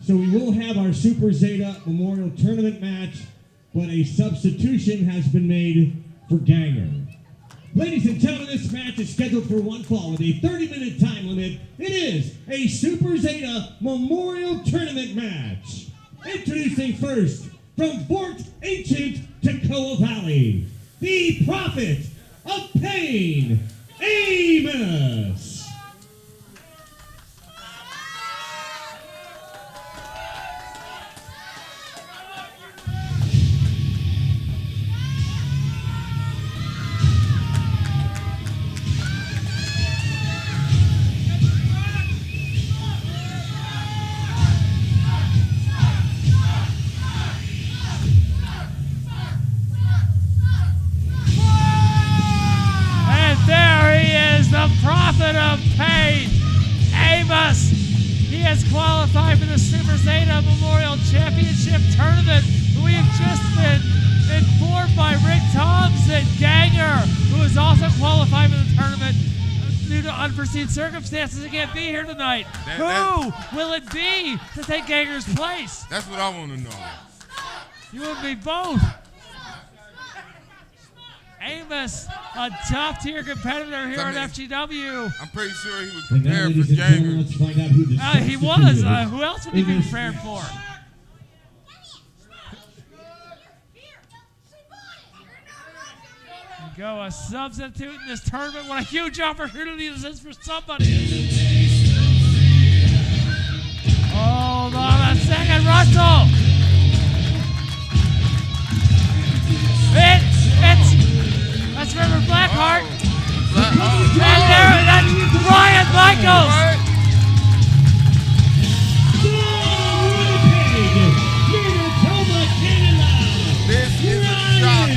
So we will have our Super Zeta Memorial Tournament match, but a substitution has been made for Ganger. Ladies and gentlemen, this match is scheduled for one fall with a 30-minute time limit. It is a Super Zeta Memorial Tournament match. Introducing first, from Fort Ancient, Toccoa Valley, the Prophet of Pain, Amos. Prophet of Pain, Amos. He has qualified for the Super Zeta Memorial Championship Tournament. We have just been informed by Rick Thompson, Ganger, who has also qualified for the tournament due to unforeseen circumstances. He can't be here tonight. Who will it be to take Ganger's place? That's what I want to know. You would be both. Amos, a top-tier competitor here at FGW. I'm pretty sure he was prepared for Ganger. Let's find out who the He was. Who else would he be prepared for? Go a substitute in this tournament. What a huge opportunity this is for somebody. Hold on a second, Russell. That's River Blackheart. And that's Brian Michaels. This is a shock.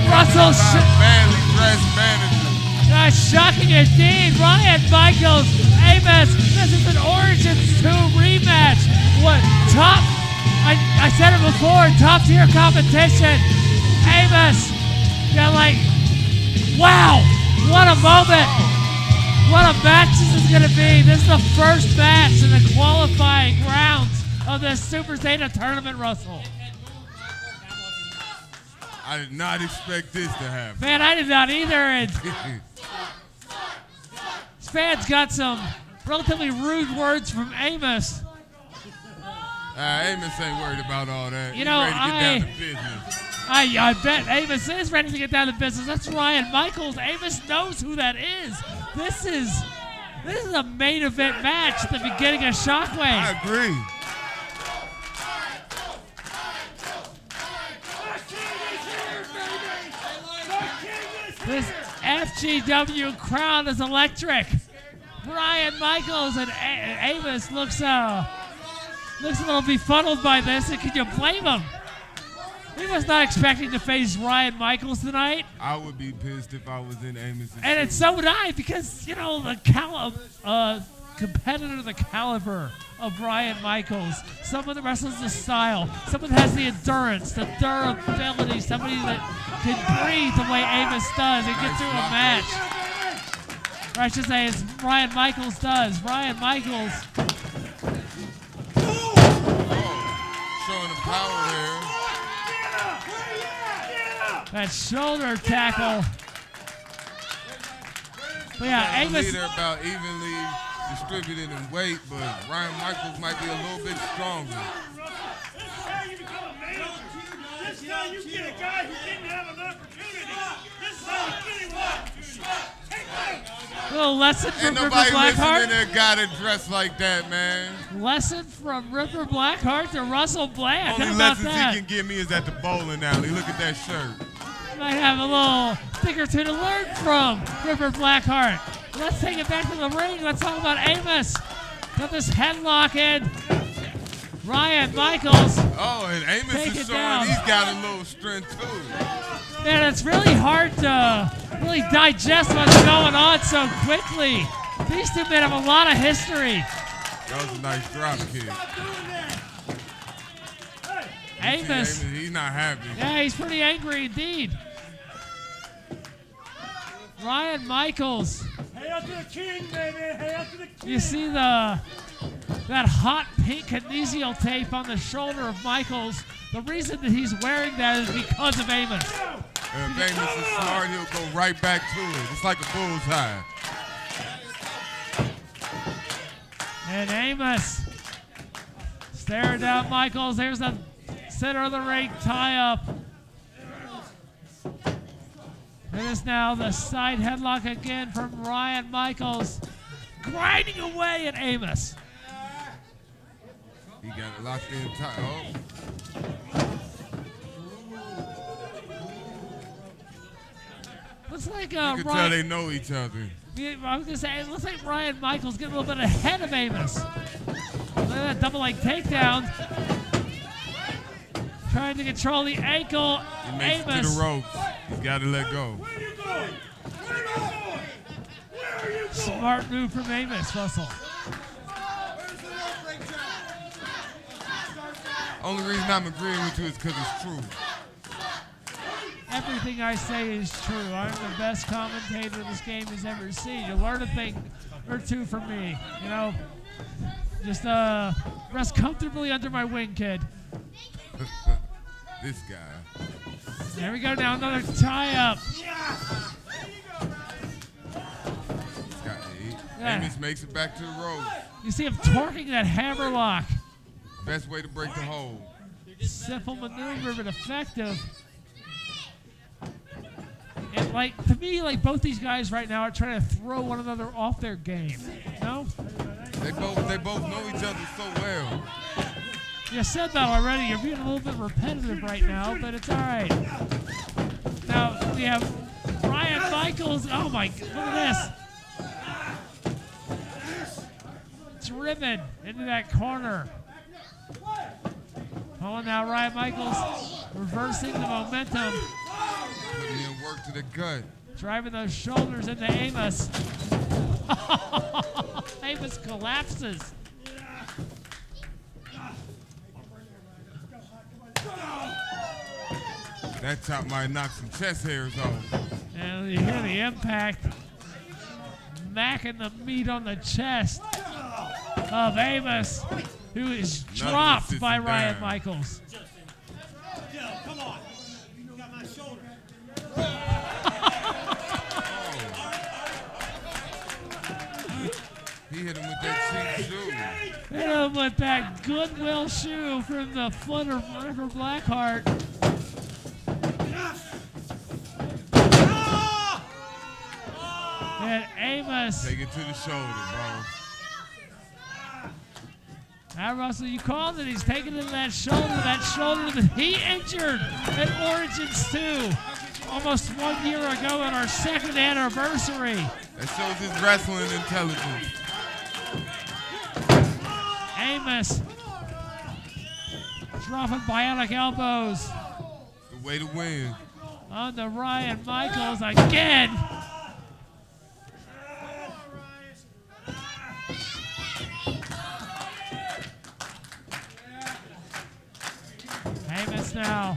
Russell, badly dressed manager. That's shocking indeed. Brian Michaels, Amos. This is an Origins 2 rematch. What top? I said it before, top tier competition. Amos, you're like, wow, what a moment. What a match this is going to be. This is the first match in the qualifying rounds of this Super Zeta tournament, Russell. I did not expect this to happen. Man, I did not either. And this fan's got some relatively rude words from Amos. Amos ain't worried about all that. You know, He's ready to get down to business. I bet Amos is ready to get down to business. That's Ryan Michaels. Amos knows who that is. This is a main event match at the beginning of Shockwave. I agree. This FGW crowd is electric. Brian Michaels and Amos looks a little befuddled by this, and can you blame him? He was not expecting to face Ryan Michaels tonight. I would be pissed if I was in Amos'. And it's so would I, because, you know, the competitor, the caliber of Brian Michaels, someone that wrestles the style, someone that has the endurance, the durability, somebody that can breathe the way Amos does and get through a match. Or I should say, it's Brian Michaels does. Brian Michaels. Showing the power there. That shoulder tackle. But yeah, Amos. They're about evenly distributed in weight, but Ryan Michaels might be a little bit stronger. This time you get a guy who didn't have an opportunity. This is how you get him. Little lesson from River Blackheart. Ain't nobody listening there got to dress like that, man. Lesson from River Blackheart to Russell Bland. Only lessons he can give me is at the bowling alley. Look at that shirt. Might have a little thing or two to learn from River Blackheart. Let's take it back to the ring. Let's talk about Amos. Got this headlock in. Ryan Michaels. Oh, and Amos is showing he's got a little strength too. Man, it's really hard to really digest what's going on so quickly. These two men have a lot of history. That was a nice drop kick. Amos. He's not happy. Yeah, he's pretty angry indeed. Ryan Michaels. Hey, Hail to the king, baby. Hail to the king. You see that hot pink kinesial tape on the shoulder of Michaels. The reason that he's wearing that is because of Amos. If Amos is smart, he'll go right back to it. It's like a bullseye. And Amos staring down Michaels. There's the center of the ring tie-up. It is now the side headlock again from Ryan Michaels, grinding away at Amos. He got it locked in tight. Oh. Looks like You can tell they know each other. I was gonna say it looks like Ryan Michaels getting a little bit ahead of Amos. Look at that double leg takedown. Trying to control the ankle. He makes it to Amos. the ropes. He's got to let go. Where are you going? Where are you going? Where are you going? Smart move from Amos, Russell. Only reason I'm agreeing with you is because it's true. Everything I say is true. I'm the best commentator this game has ever seen. You learn a thing or two from me. You know, just rest comfortably under my wing, kid. This guy. There we go now, another tie-up. Got eight. Yeah. Amos makes it back to the ropes. You see him torquing that hammerlock. Best way to break the hold. Simple maneuver, but effective. And to me, both these guys right now are trying to throw one another off their game. No? They both know each other so well. You said that already. You're being a little bit repetitive right now, but it's all right. Now we have Ryan Michaels. Oh my! Look at this. Driven into that corner. Oh, now Ryan Michaels reversing the momentum. Putting in work to the gut. Driving those shoulders into Amos. Amos collapses. That chop might knock some chest hairs off. And you hear the impact. Macking the meat on the chest of Amos, who is dropped by Ryan Michaels. Come on. You got my shoulder. He hit him with that cheap shoe. Hit him with that Goodwill shoe from the foot of River Blackheart. And Amos. Take it to the shoulder, bro. Now, Russell, you called it. He's taking it to that shoulder that he injured at Origins 2 almost 1 year ago at our second anniversary. That shows his wrestling intelligence. Amos dropping bionic elbows The way to win. on the Ryan Michaels again. Amos now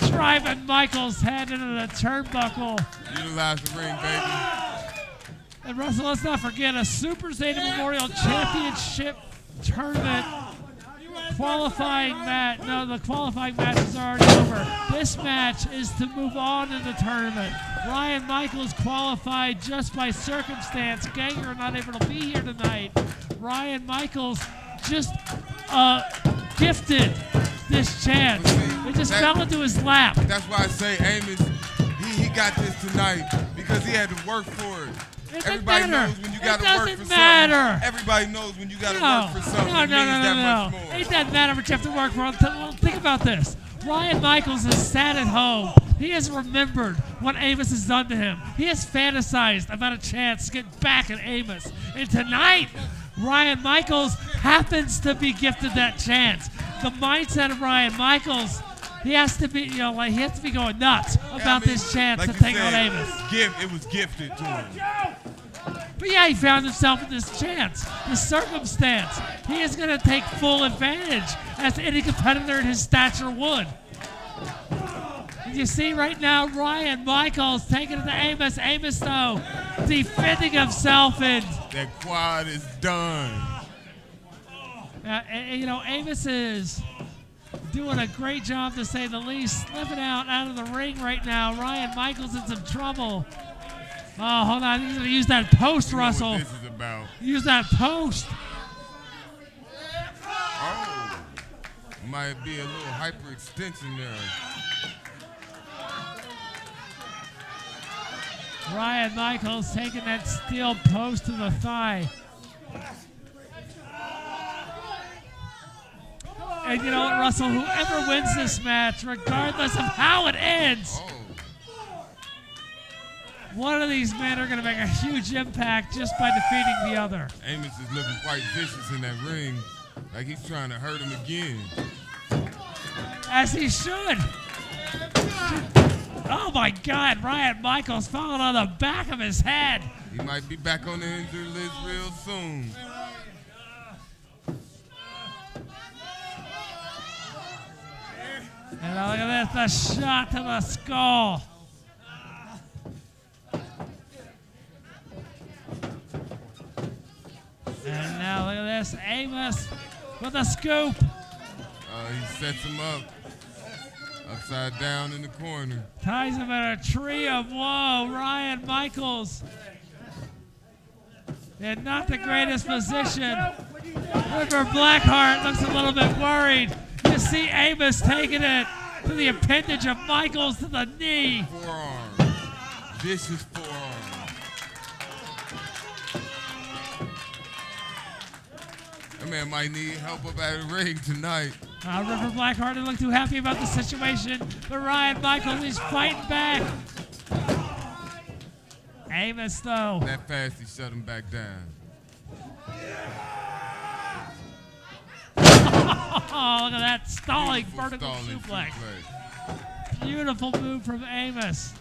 driving Michaels' head into the turnbuckle. Utilize the ring, baby. And Russell, let's not forget a Super Zeta Memorial Championship Tournament qualifying match. No, the qualifying match is already over. This match is to move on in the tournament. Ryan Michaels qualified just by circumstance. Ganger not able to be here tonight. Ryan Michaels just gifted this chance. It just fell into his lap. That's why I say Amos, he got this tonight because he had to work for it. Everybody knows when you got to work for something. Everybody knows when you got to work for something. It means that much more. It doesn't matter what you have to work for. Think about this. Ryan Michaels has sat at home. He has remembered what Amos has done to him. He has fantasized about a chance to get back at Amos. And tonight, Ryan Michaels happens to be gifted that chance. The mindset of Ryan Michaels, he has to be, he has to be going nuts about this chance to take on Amos. It was gifted to him. But yeah, he found himself in this chance, this circumstance. He is going to take full advantage, as any competitor in his stature would. And you see right now, Ryan Michaels taking it to Amos. Amos, though, defending himself, and that quad is done. and, you know, Amos is doing a great job, to say the least, slipping out of the ring right now. Ryan Michaels in some trouble. Oh, hold on. He's going to use that post, You know Russell. what this is about. Use that post. Oh, might be a little hyperextension there. Ryan Michaels taking that steel post to the thigh. And you know what, Russell? Whoever wins this match, regardless of how it ends, one of these men are going to make a huge impact just by defeating the other. Amos is looking quite vicious in that ring, like he's trying to hurt him again. As he should. Oh my God, Ryan Michaels falling on the back of his head. He might be back on the injured list real soon. And look at this, the shot to the skull. And now look at this, Amos with a scoop. He sets him up, upside down in the corner. Ties him in a tree of woe. Ryan Michaels in not the greatest position. River Blackheart looks a little bit worried. You see Amos taking it to the appendage of Michaels to the knee. Forearm. Vicious forearm. That man might need help up at the ring tonight. River Blackheart didn't look too happy about the situation, but Ryan Michaels is fighting back. Amos, though. That fast, he shut him back down. Oh, look at that stalling Beautiful vertical stalling suplex. Beautiful move from Amos.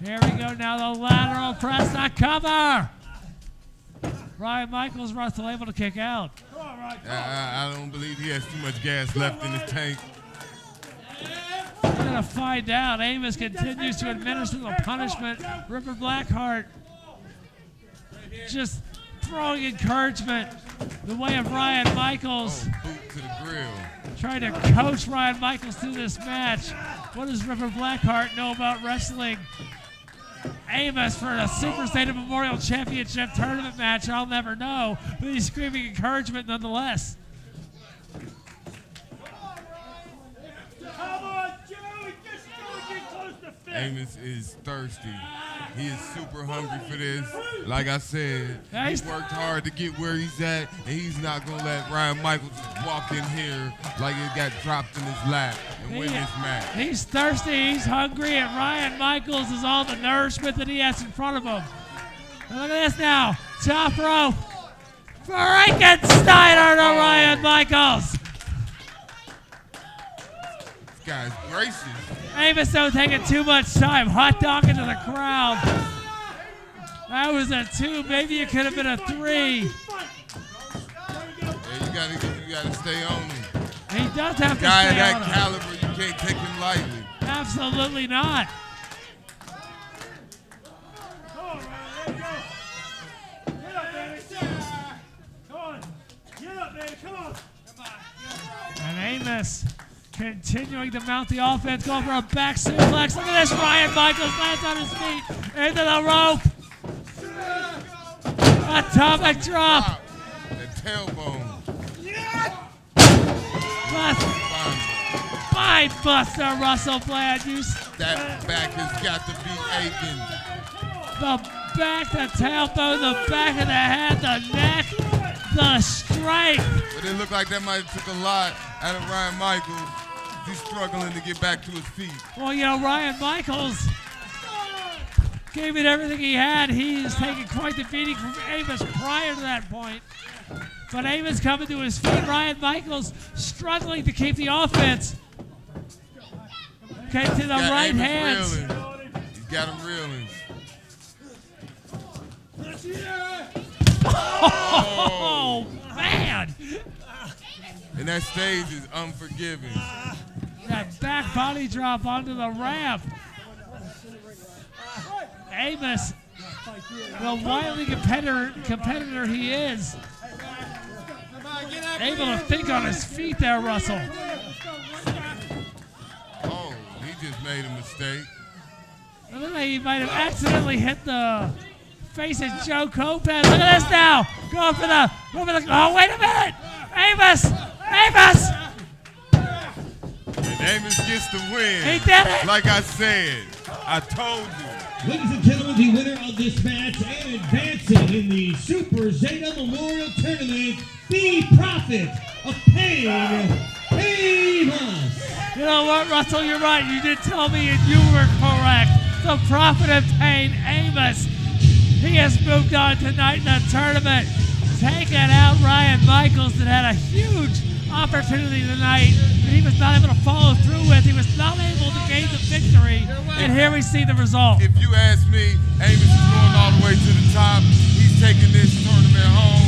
Here we go now, the lateral press, the cover. Ryan Michaels, Russell, able to kick out. I don't believe he has too much gas left in his tank. We're going to find out. Amos continues to administer the punishment. River Blackheart just throwing encouragement the way of Ryan Michaels. Oh, boot to the grill. Trying to coach Ryan Michaels through this match. What does River Blackheart know about wrestling? Amos for a Super Zeta Memorial Championship tournament match, I'll never know, but he's screaming encouragement nonetheless. Come on, Joey, just get close to fifth. Amos is thirsty. He is super hungry for this. Like I said, he worked hard to get where he's at, and he's not going to let Ryan Michaels just walk in here like it got dropped in his lap and win this match. He's thirsty, he's hungry, and Ryan Michaels is all the nourishment that he has in front of him. And look at this now. Top rope. Frankensteiner to Ryan Michaels. This guy's gracious. Amos don't taking too much time. Hot dogging to the crowd. That was a 2. Maybe it could have been a 3. Yeah, you gotta stay on him. He does have to Guy of stay on that him. caliber, you can't take him lightly. Absolutely not. Come on, Ryan, there you go. Get up, baby. Come on. Get up, baby. Come on. And Amos continuing to mount the offense, going for a back suplex. Look at this, Ryan Michaels lands on his feet, into the rope. Atomic drop. The tailbone. Spine buster, Russell Bland. That back has got to be aching. The back, the tailbone, the back of the head, the neck, the strength. But it looked like that might have took a lot out of Ryan Michaels. He's struggling to get back to his feet. Well, you know, Ryan Michaels gave it everything he had. He's taken quite the beating from Amos prior to that point. But Amos coming to his feet. Ryan Michaels struggling to keep the offense. Okay, to the right Amos hands. reeling. He's got him reeling. Oh, man. And that stage is unforgiving. That back body drop onto the ramp. Amos, the wily competitor he is, able to think on his feet there, Russell. Oh, he just made a mistake. I look like he might have accidentally hit the face of Joe Copez. Look at this now. Go for the, oh, wait a minute. Amos. And Amos gets the win. He did it. Like I said, I told you. Ladies and gentlemen, the winner of this match and advancing in the Super Zeta Memorial Tournament, the Prophet of Pain, Amos. You know what, Russell? You're right. You did tell me and you were correct. The Prophet of Pain, Amos. He has moved on tonight in the tournament, taking out Ryan Michaels that had a huge opportunity tonight that he was not able to follow through with. He was not able to gain the victory, and here we see the result. If you ask me, Amos is going all the way to the top. He's taking this tournament home.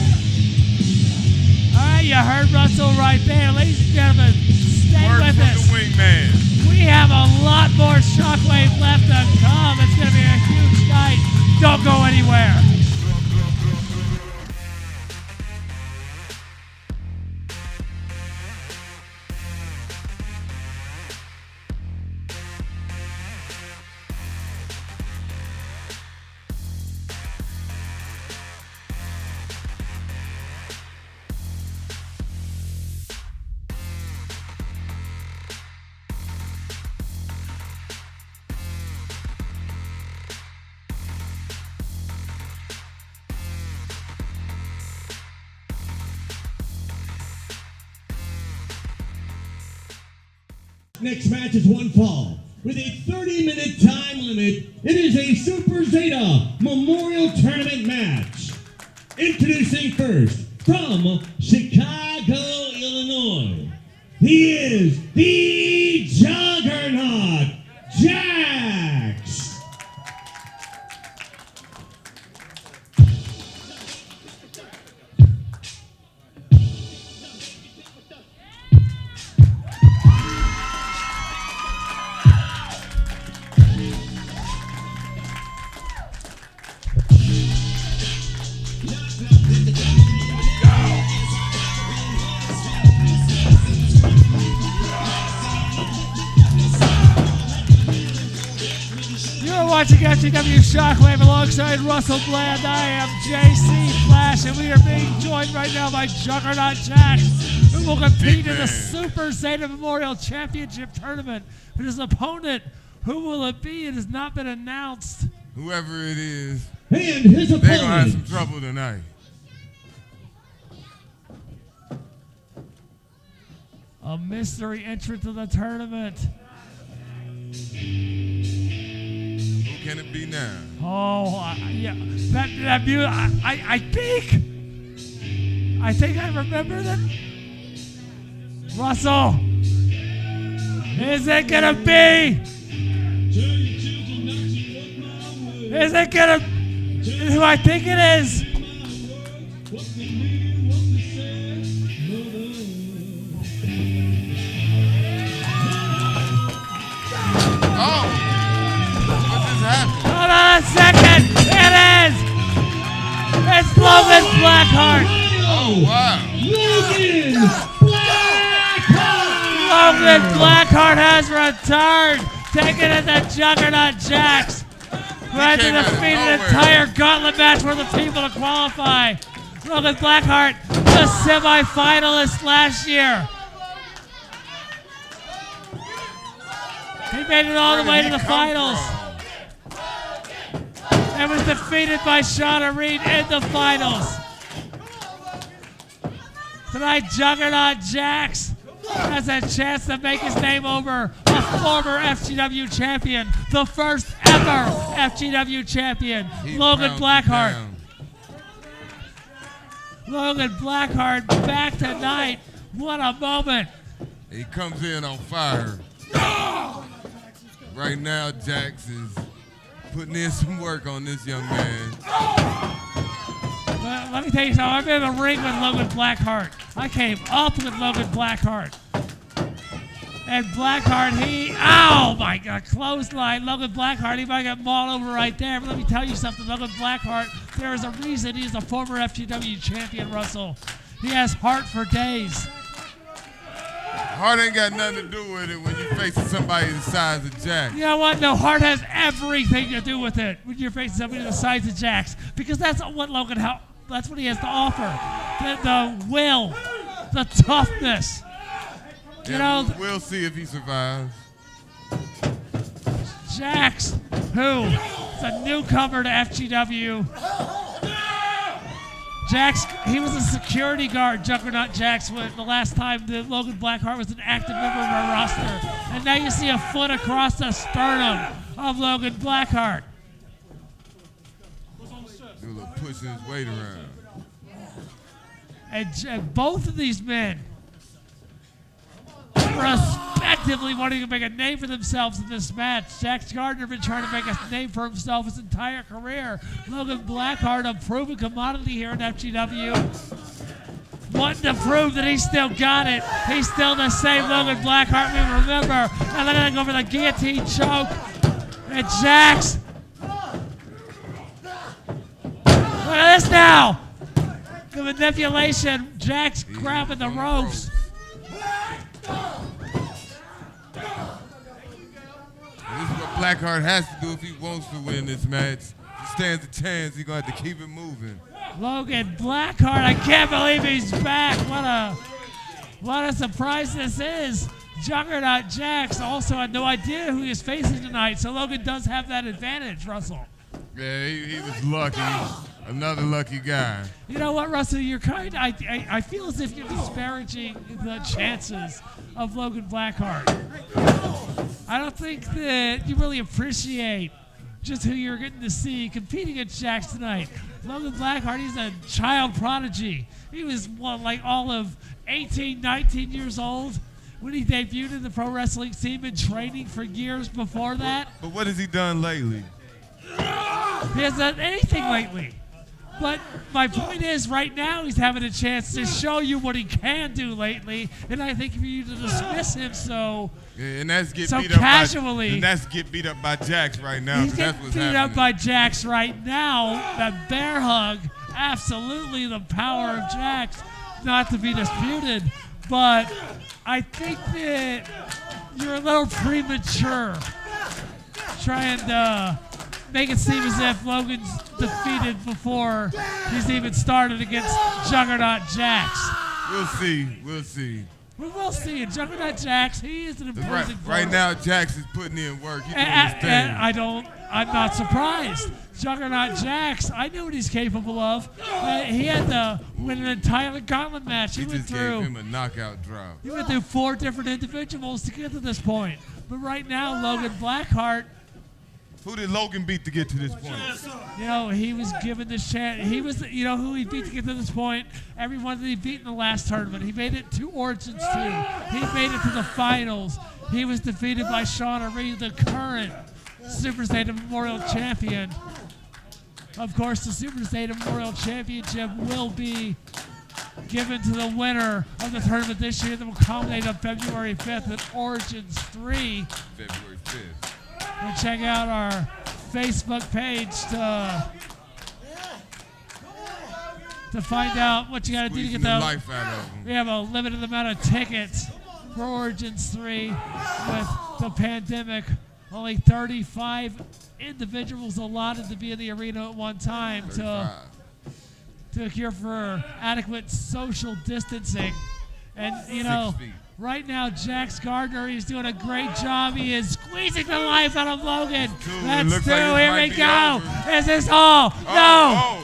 All right, you heard Russell right there. Ladies and gentlemen, stay Word with from us. the wingman. We have a lot more Shockwave left to come. It's going to be a huge night. Don't go anywhere. Next match is one fall. With a 30-minute time limit, it is a Super Zeta Memorial Tournament match. Introducing first, from Chicago, Illinois, he is the Juggernaut, Jax. Watching FGW Shockwave alongside Russell Bland. I am JC Flash, and we are being joined right now by Juggernaut Jax, who will compete in the Super Zeta Memorial Championship Tournament. But his opponent, who will it be? It has not been announced. Whoever it is, And his opponent, they're going to have some trouble tonight. A mystery entrant to the tournament. Who can it be now? Oh, yeah. That music, I think I remember that. Russell, is it gonna be? Is it gonna? Who I think it is? Hold on a second. It is. It's Logan Blackheart. Oh, wow. Logan Blackheart. Logan Blackheart has returned, taking it to Juggernaut Jax, who had to defeat an entire gauntlet match for the people to qualify. Logan Blackheart, the semi-finalist last year. He made it all the way to the finals. And was defeated by Shauna Reed in the finals. Tonight, Juggernaut Jax has a chance to make his name over a former FGW champion, the first ever FGW champion, Logan Blackheart. Logan Blackheart back tonight. What a moment. He comes in on fire. Right now, Jax is putting in some work on this young man. Well, let me tell you something. I've been in the ring with Logan Blackheart. I came up with Logan Blackheart. And Blackheart, oh my God, clothesline. Logan Blackheart, he might get mauled over right there. But let me tell you something, Logan Blackheart, there is a reason he's a former FGW champion, Russell. He has heart for days. Heart ain't got nothing to do with it when you're facing somebody the size of Jax. You know what? No, heart has everything to do with it when you're facing somebody the size of Jax. Because that's what that's what he has to offer. The will, the toughness. You know, we'll see if he survives. Jax, who is a newcomer to FGW. Jax, he was a security guard, Juggernaut Jax, the last time that Logan Blackheart was an active member of our roster. And now you see a foot across the sternum of Logan Blackheart. Do a little pushing his weight around. And both of these men, respectively wanting to make a name for themselves in this match. Jax Gardner been trying to make a name for himself his entire career. Logan Blackheart, a proven commodity here in FGW. Wanting to prove that he's still got it. He's still the same Logan Blackheart we remember. And they're going to go for the guillotine choke. And Jax. Look at this now. The manipulation. Jax grabbing the ropes. This is what Blackheart has to do if he wants to win this match. If he stands a chance, he's going to have to keep it moving. Logan Blackheart, I can't believe he's back. What a surprise this is. Juggernaut Jax also had no idea who he was facing tonight, so Logan does have that advantage, Russell. Yeah, he was lucky. Another lucky guy. You know what, Russell? You're I feel as if you're disparaging the chances of Logan Blackheart. I don't think that you really appreciate just who you're getting to see competing against Jax tonight. Logan Blackheart, he's a child prodigy. He was, like all of 18, 19 years old when he debuted in the pro wrestling scene, been training for years before that. But what has he done lately? He hasn't done anything lately. But my point is, right now he's having a chance to show you what he can do lately, and I think for you to dismiss him and that's get beat casually. And that's get beat up by Jax right now. He's getting beat up by Jax right now. That bear hug, absolutely the power of Jax, not to be disputed. But I think that you're a little premature trying to make it seem as if Logan's defeated before he's even started against Juggernaut Jax. We'll see. We will see. And Juggernaut Jax, he is an imposing force. Right now, Jax is putting in work. He's doing his thing. And I'm not surprised. Juggernaut Jax, I know what he's capable of. He had to win an entire gauntlet match. He just gave him a knockout drop. He went through 4 different individuals to get to this point. But right now, Logan Blackheart. Who did Logan beat to get to this point? You know, he was given this chance. He was, who he beat to get to this point? Everyone that he beat in the last tournament. He made it to Origins 2. He made it to the finals. He was defeated by Shauna Reed, the current Super Zeta Memorial Champion. Of course, the Super Zeta Memorial Championship will be given to the winner of the tournament this year that will culminate on February 5th at Origins 3. February 5th. And check out our Facebook page to find out what you got to do to get the life out of them. We have a limited amount of tickets for Origins 3 with the pandemic. Only 35 individuals allotted to be in the arena at one time to accrue for adequate social distancing. And, right now, Jax Gardner, he's doing a great job. He is squeezing the life out of Logan. That's 2. Here we go. Is this all? No.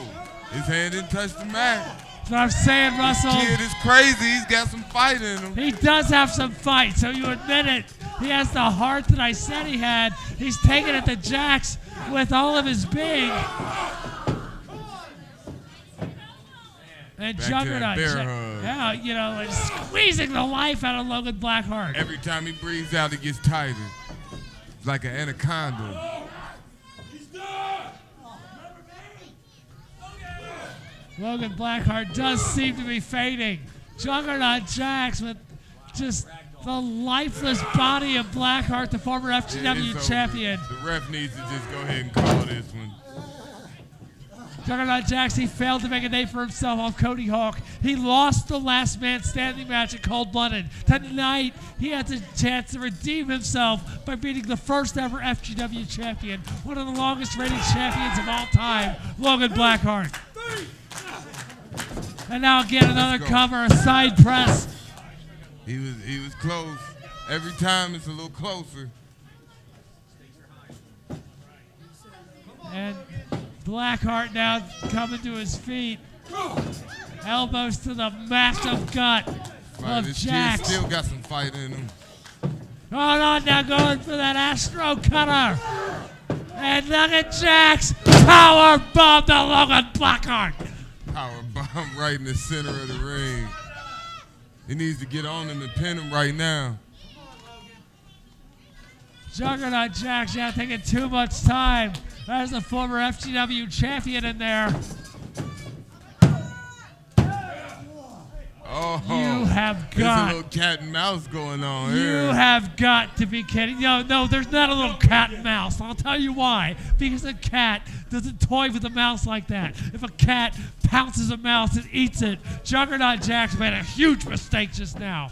His hand didn't touch the mat. That's what I'm saying, Russell. This kid is crazy. He's got some fight in him. He does have some fight, so you admit it. He has the heart that I said he had. He's taking it to Jax with all of his being. And Juggernaut, like squeezing the life out of Logan Blackheart. Every time he breathes out, it gets tighter. It's like an anaconda. Logan Blackheart does seem to be fading. Juggernaut Jax with just the lifeless body of Blackheart, the former FGW champion. The ref needs to just go ahead and call this one. Juggernaut Jax, he failed to make a name for himself off Cody Hawk. He lost the last man standing match at Cold-Blooded. Tonight, he has a chance to redeem himself by beating the first ever FGW champion, one of the longest reigning champions of all time, Logan Blackheart. And now again, another cover, a side press. He was close. Every time it's a little closer. And Blackheart now coming to his feet. Elbows to the massive gut of This Jax. kid still got some fight in him. Hold on, now going for that Astro Cutter. And look at Jax. Power bomb to Logan Blackheart. Power bomb right in the center of the ring. He needs to get on him and pin him right now. Juggernaut Jax, yeah, taking too much time. There's the former FGW champion in there. Oh, You have there's got. a little cat and mouse going on You here. have got to be kidding. No, there's not a little cat and mouse. I'll tell you why. Because a cat doesn't toy with a mouse like that. If a cat pounces a mouse and eats it, Juggernaut Jax made a huge mistake just now.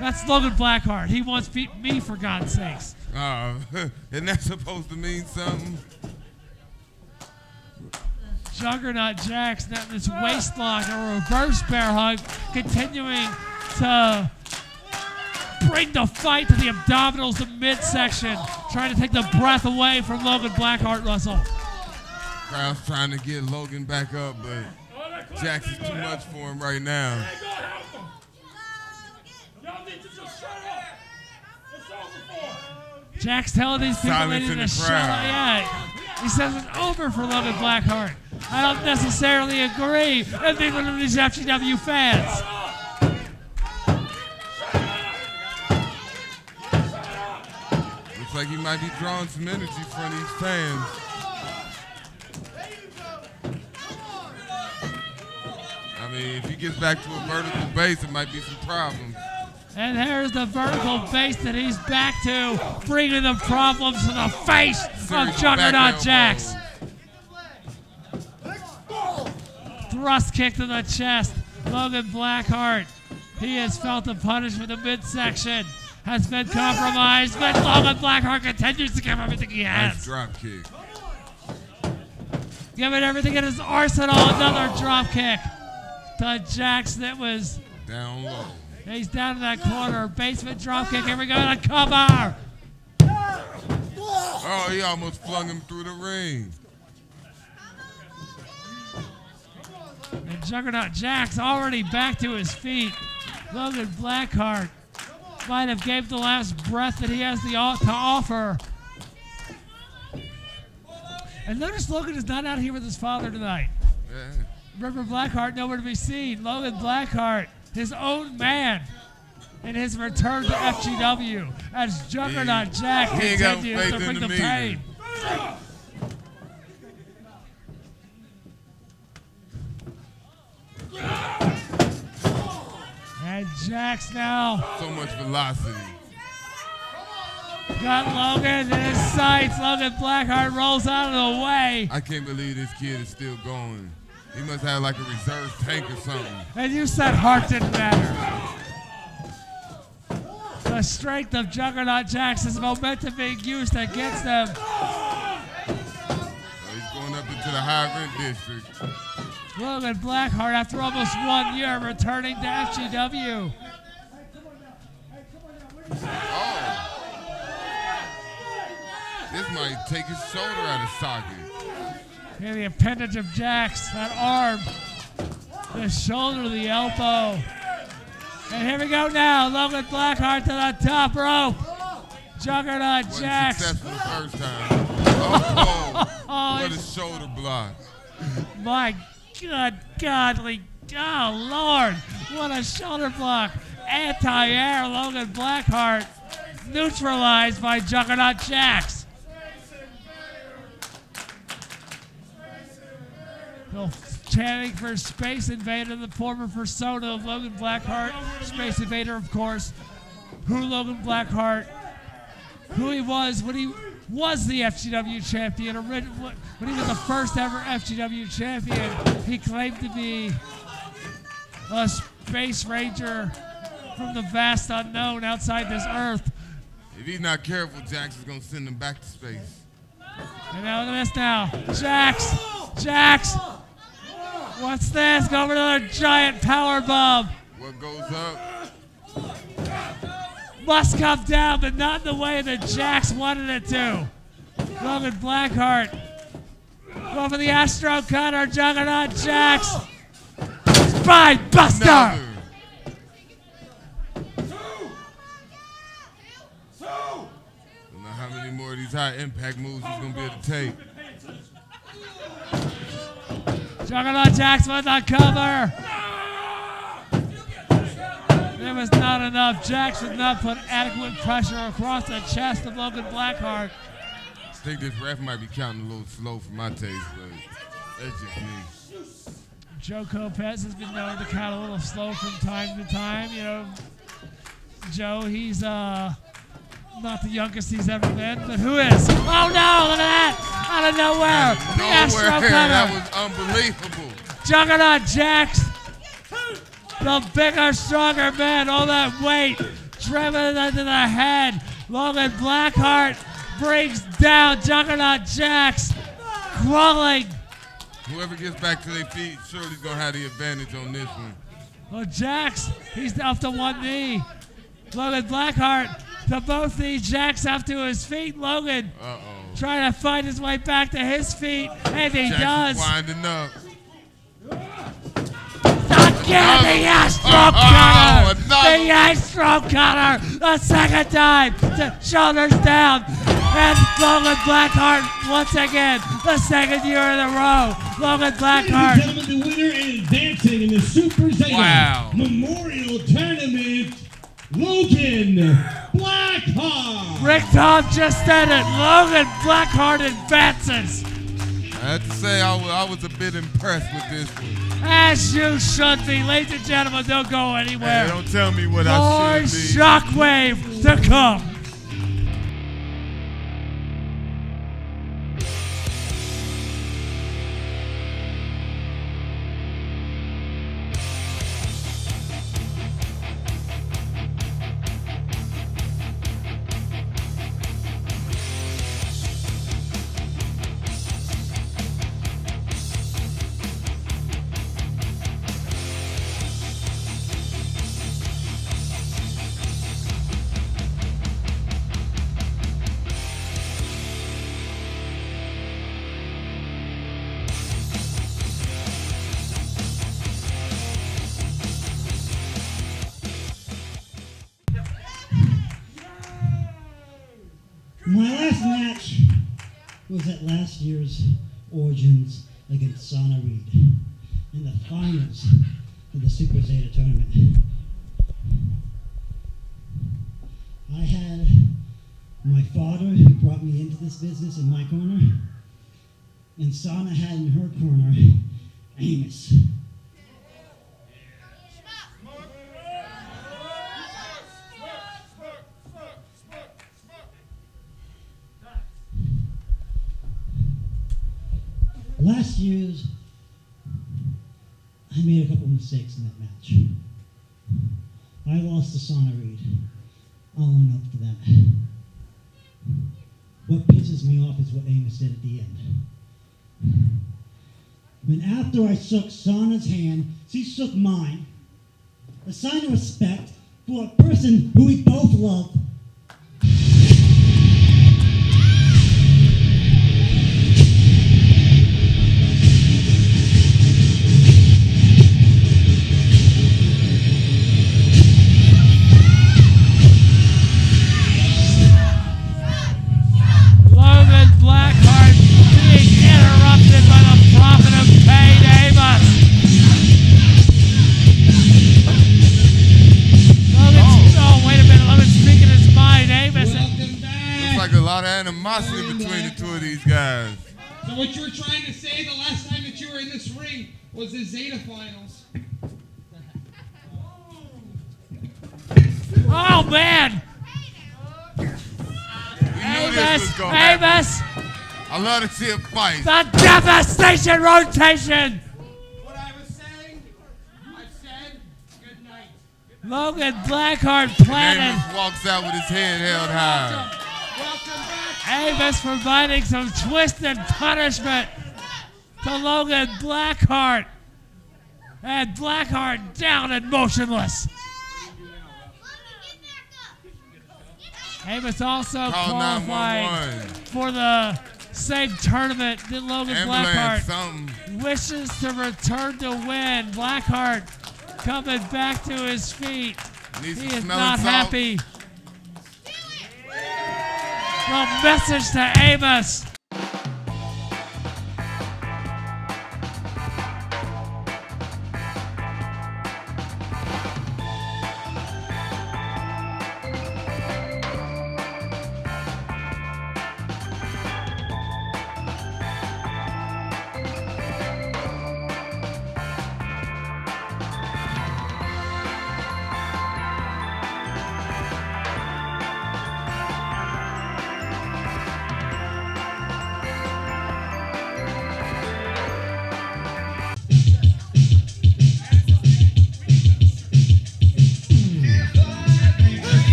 That's Logan Blackheart. He once beat me, for God's sakes. Isn't that supposed to mean something? Juggernaut Jax, now this waist lock, a reverse bear hug, continuing to bring the fight to the abdominals, the midsection, trying to take the breath away from Logan Blackheart, Russell. Crowd's trying to get Logan back up, but Jax is too much for him right now. Jax telling these people they Silence need in to the shut crowd. up. Yeah, he says it's over for Logan Blackheart. I don't necessarily agree. And being one of these FGW fans. Looks like he might be drawing some energy from these fans. I mean, if he gets back to a vertical base, it might be some problems. And there's the vertical base that he's back to, bringing the problems to the face of Juggernaut Jax. Thrust kick to the chest. Logan Blackheart, he has felt the punishment in the midsection, has been compromised, but Logan Blackheart continues to give everything he has. Nice drop kick. Giving everything in his arsenal, another drop kick to Jax that was Down low. He's down in that corner. Basement dropkick. Here we go. The cover. Oh, he almost flung him through the ring. And Juggernaut Jax already back to his feet. Logan Blackheart might have gave the last breath that he has to offer. And notice Logan is not out here with his father tonight. Yeah. Remember Blackheart nowhere to be seen. Logan Blackheart, his own man, in his return to FGW as Juggernaut Jax he ain't got continues faith to in bring the the pain. And Jax now So much velocity. got Logan in his sights. Logan Blackheart rolls out of the way. I can't believe this kid is still going. He must have like a reserve tank or something. And you said heart didn't matter. The strength of Juggernaut Jax is momentum being used against them. He's going up into the high rent district. Logan Blackheart, after almost 1 year, returning to FGW. Oh. This might take his shoulder out of socket. Here, the appendage of Jax, that arm, the shoulder, the elbow. And here we go now. Logan Blackheart to the top rope. Juggernaut Wasn't Jax. successful the first time. Oh, what a shoulder block. My good godly, oh Lord, what a shoulder block. Anti-air Logan Blackheart neutralized by Juggernaut Jax. He'll chanting for Space Invader, the former persona of Logan Blackheart. Space Invader, of course. Who Logan Blackheart, who he was when he was the FGW champion. When he was the first ever FGW champion, he claimed to be a space ranger from the vast unknown outside this earth. If he's not careful, Jax is going to send him back to space. And now look at this now. Jax. What's this? Go for another giant power bomb. What goes up? Must come down, but not in the way that Jax wanted it to. Logan Blackheart. Go for the Astro Cutter, Juggernaut, Jax. Spine Buster. Another. Don't know how many more of these high impact moves he's going to be able to take. Juggernaut Jax with the cover. There was not enough. Jax did not put adequate pressure across the chest of Logan Blackheart. I think this ref might be counting a little slow for my taste, but that's just me. Joe Lopez has been known to count a little slow from time to time. You know, Joe, he's not the youngest he's ever been, but who is? Oh no, look at that! Out of nowhere! The Astro Cutter! That was unbelievable. Juggernaut Jax, the bigger, stronger man, all that weight driven into the head. Logan Blackheart brings down Juggernaut Jax, crawling. Whoever gets back to their feet, surely's going to have the advantage on this one. Well, Jax, he's off to one knee. Logan Blackheart to both knees. Jax up to his feet. Logan trying to find his way back to his feet, and he does. Winding up. Again, the Astro Cutter! The Astro Cutter! The second time! The shoulders down! And Logan Blackheart once again, the second year in a row. Logan Blackheart. Ladies and gentlemen, the winner and advancing in the Super Zeta Memorial Tournament, Logan Blackheart. Rick Tom just said it. Logan Blackheart advances. I have to say, I was a bit impressed with this one. As you should be. Ladies and gentlemen, don't go anywhere. Hey, don't tell me what I should be. More Shockwave to come. My last match was at last year's Origins against Sana Reed in the finals of the Super Zeta Tournament. I had my father who brought me into this business in my corner, and Sana had in her corner Amos. Last year's, I made a couple mistakes in that match. I lost to Sana Reed. I'll own up to that. What pisses me off is what Amos did at the end. When after I shook Sana's hand, she shook mine. A sign of respect for a person who we both love. Blackheart being interrupted by the prophet of pain, Amos. Oh, wait a minute. Logan's speaking his mind, Amos. Welcome back. Looks like a lot of animosity between the two of these guys. So what you were trying to say the last time that you were in this ring was the Zeta finals. Oh, man. Amos. I love to see a fight. The devastation rotation. What I was saying, I said good night. Logan Blackheart planted. Amos walks out with his head held high. Welcome back. Amos providing some twisted punishment to Logan Blackheart. And Blackheart down and motionless. Amos also Call qualified 911. for the same tournament that Logan Blackheart Something. wishes to return to win. Blackheart coming back to his feet. Needs He some is smelling not salt. happy. The message to Amos.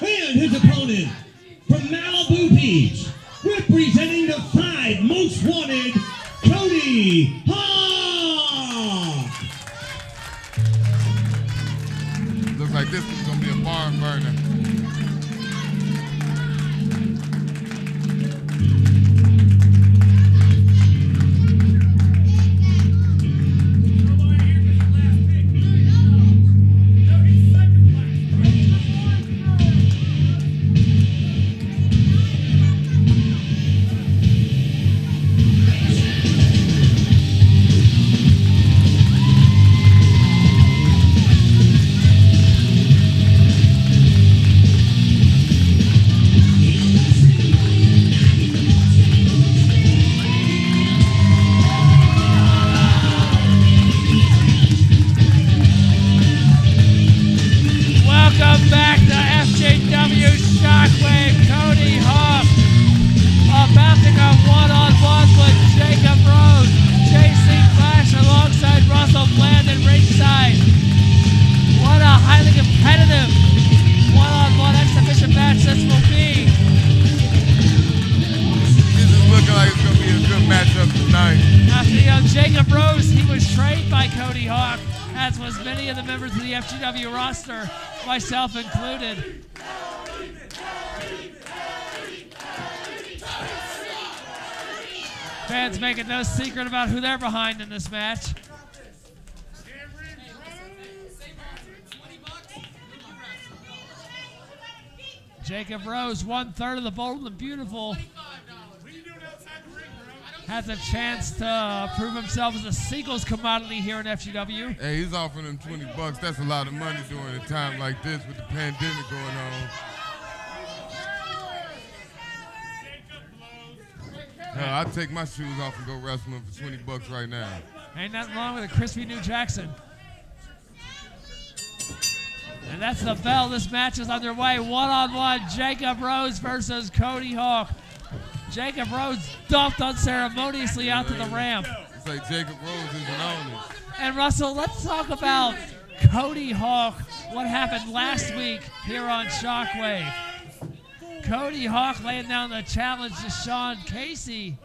And his opponent from Malibu Beach, representing the 5 Most Wanted, Cody Hawk. Looks like this is gonna be a barn burner. Welcome back to FGW Shockwave. Cody Hawk about to go one-on-one with Jacob Rose. JC Flash alongside Russell Bland at ringside. What a highly competitive one-on-one exhibition match this will be. This is looking like it's gonna be a good matchup tonight. Jacob Rose, he was trained by Cody Hawk, as was many of the members of the FGW roster, myself included. Fans making no secret about who they're behind in this match. Jacob Rose, 1/3 of the Bold and Beautiful, has a chance to prove himself as a singles commodity here in FGW. Hey, he's offering him $20. That's a lot of money during a time like this with the pandemic going on. Hell, I'd take my shoes off and go wrestle him for $20 right now. Ain't nothing wrong with a crispy new Jackson. And that's the bell. This match is underway. One-on-one, Jacob Rose versus Cody Hawk. Jacob Rose dumped unceremoniously out to the ramp. It's like Jacob Rose isn't on it. And Russell, let's talk about Cody Hawk, what happened last week here on Shockwave. Cody Hawk laying down the challenge to Sean Casey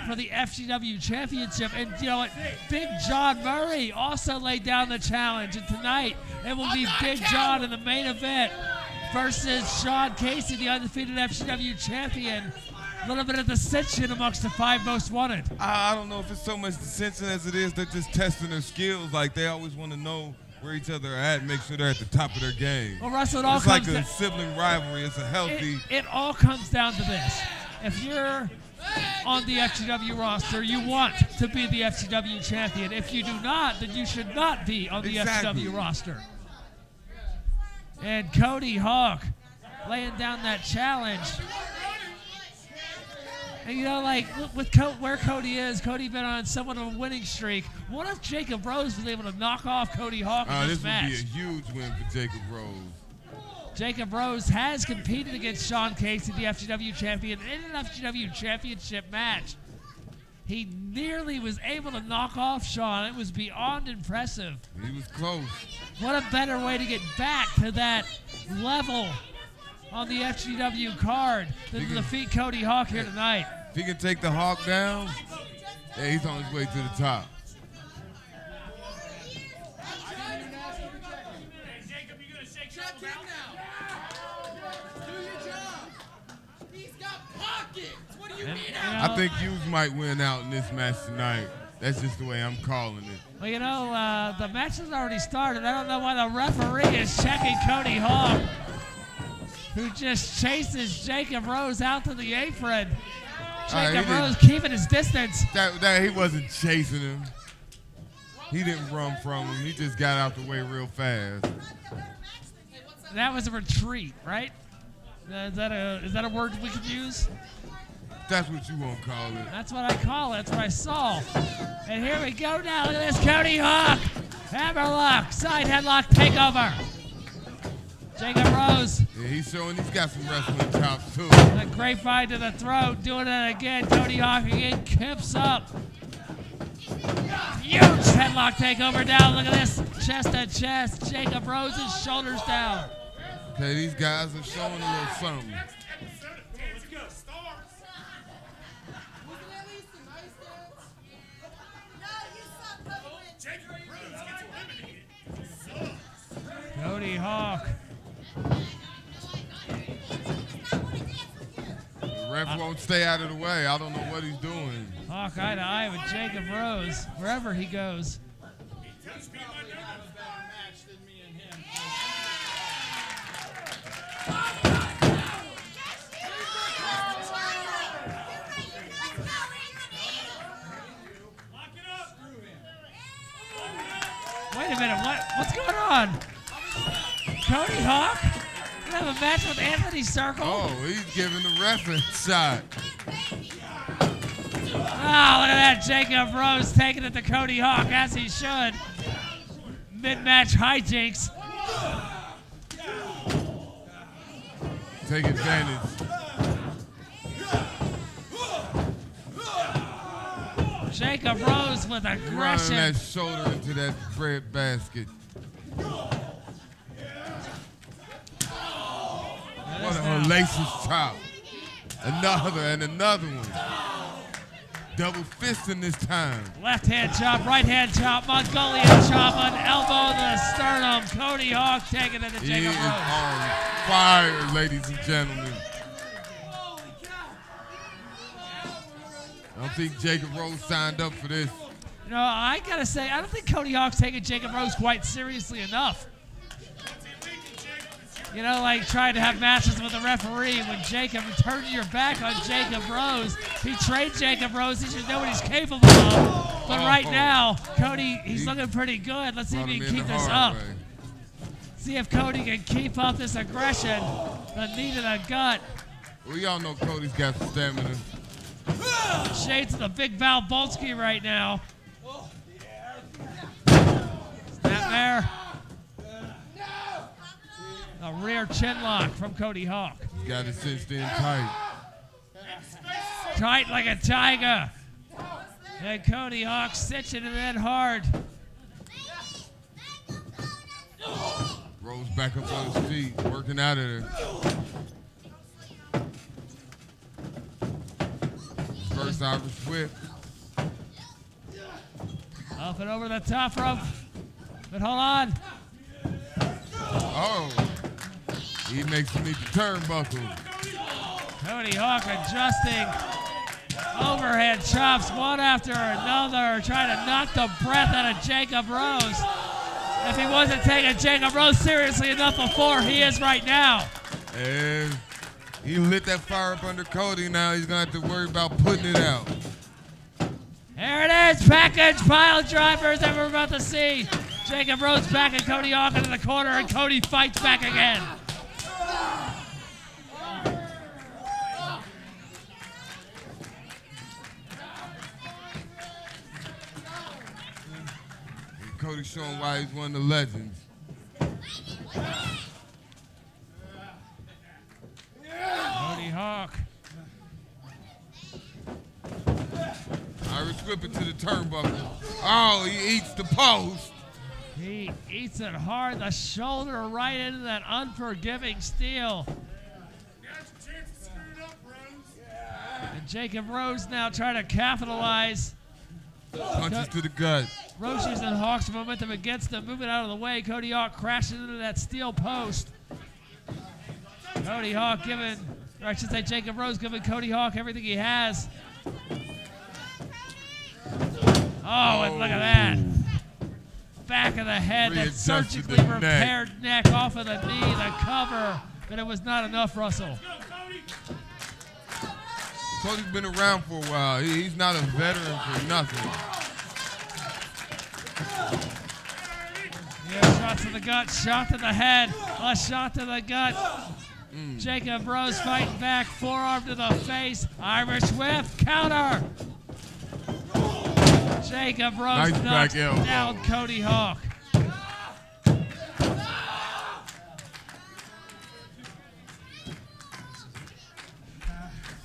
for the FGW Championship. And you know what? Big John Murray also laid down the challenge. And tonight, it will be Big John in the main event versus Sean Casey, the undefeated FGW champion. A little bit of dissension amongst the 5 Most Wanted. I don't know if it's so much dissension as it is they're just testing their skills. Like, they always want to know where each other are at, make sure they're at the top of their game. Well, Russell, it all It's comes like a sibling rivalry. It's a healthy. It all comes down to this. If you're on the FGW roster, you want to be the FGW champion. If you do not, then you should not be on the Exactly. FGW roster. And Cody Hawk laying down that challenge. And you know, like with where Cody is, Cody been on somewhat of a winning streak. What if Jacob Rose was able to knock off Cody Hawk in this match? This would be a huge win for Jacob Rose. Jacob Rose has competed against Sean Casey, the FGW champion, in an FGW championship match. He nearly was able to knock off Sean. It was beyond impressive. He was close. What a better way to get back to that level on the FGW card than to defeat Cody Hawk here tonight. If he can take the Hawk down, yeah, he's on his way to the top. I think Hughes might win out in this match tonight. That's just the way I'm calling it. Well, you know, the match has already started. I don't know why the referee is checking Cody Hawk, who just chases Jacob Rose out to the apron. Jacob Rose keeping his distance. He wasn't chasing him. He didn't run from him. He just got out the way real fast. That was a retreat, right? Is that a word we could use? That's what you won't call it. That's what I call it. That's what I saw. And here we go now. Look at this. Cody Hawk. Hammerlock. Side headlock takeover. Jacob Rose. Yeah, he's showing he's got some wrestling chops, too. A grapevine to the throat. Doing it again. Cody Hawk again. Kips up. Huge headlock takeover down. Look at this. Chest to chest. Jacob Rose's shoulders down. Okay, these guys are showing a little something. Cody Hawk. The ref won't stay out of the way. I don't know what he's doing. Hawk eye to eye with Jacob Rose, wherever he goes. Wait a minute, what's going on? Cody Hawk? You have a match with Anthony Circle? Oh, he's giving the ref a shot. Oh, look at that. Jacob Rose taking it to Cody Hawk, as he should. Mid-match hijinks. Take advantage. Jacob Rose with aggression. Running that shoulder into that bread basket. What a hellacious chop. Another one. Double fisting this time. Left hand chop, right hand chop, Mongolian chop, an elbow to the sternum. Cody Hawk taking it to He Jacob is Rose. on fire, ladies and gentlemen. I don't think Jacob Rose signed up for this. You know, I gotta say, I don't think Cody Hawk's taking Jacob Rose quite seriously enough. You know, like trying to have matches with a referee when Jacob turned your back on Jacob Rose. He trained Jacob Rose. He should know what he's capable of. But right now, Cody, he's looking pretty good. Let's see if he can keep this up. See if Cody can keep up this aggression. The knee to the gut. We all know Cody's got some stamina. Shades of the big Val Bolsky right now. Snapmare. A rear chin lock from Cody Hawk. He's got it cinched in tight. Tight like a tiger. And Cody Hawk stitching it in hard. Rose back up on his feet, working out of there. First Irish whip. Up and over the top rope. But hold on. Oh. He makes him meet the turnbuckle. Cody Hawk adjusting. Overhead chops one after another. Trying to knock the breath out of Jacob Rose. If he wasn't taking Jacob Rose seriously enough before, he is right now. And he lit that fire up under Cody. Now he's going to have to worry about putting it out. There it is, package pile drivers that we're about to see. Jacob Rose back and Cody Hawk into the corner, and Cody fights back again. And Cody's showing why he's one of the legends. Cody Hawk. Irish whip it to the turnbuckle. Oh, he eats the post. He eats it hard, the shoulder right into that unforgiving steel. Now's your chance to screw it up, Rose. And Jacob Rose now trying to capitalize. Punches to the gut. Rose using Hawk's momentum against him, moving out of the way. Cody Hawk crashing into that steel post. Cody Hawk giving, or I should say Jacob Rose giving Cody Hawk everything he has. Oh, and look at that. Back of the head, that Readjusted surgically the repaired neck off of the knee, the cover, but it was not enough, Russell. Cody's been around for a while. He's not a veteran for nothing. Yeah, shot to the gut, shot to the head, a shot to the gut. Jacob Rose fighting back, forearm to the face, Irish whip, counter. Jacob Rose Nice knocks back elbow. down Cody Hawk.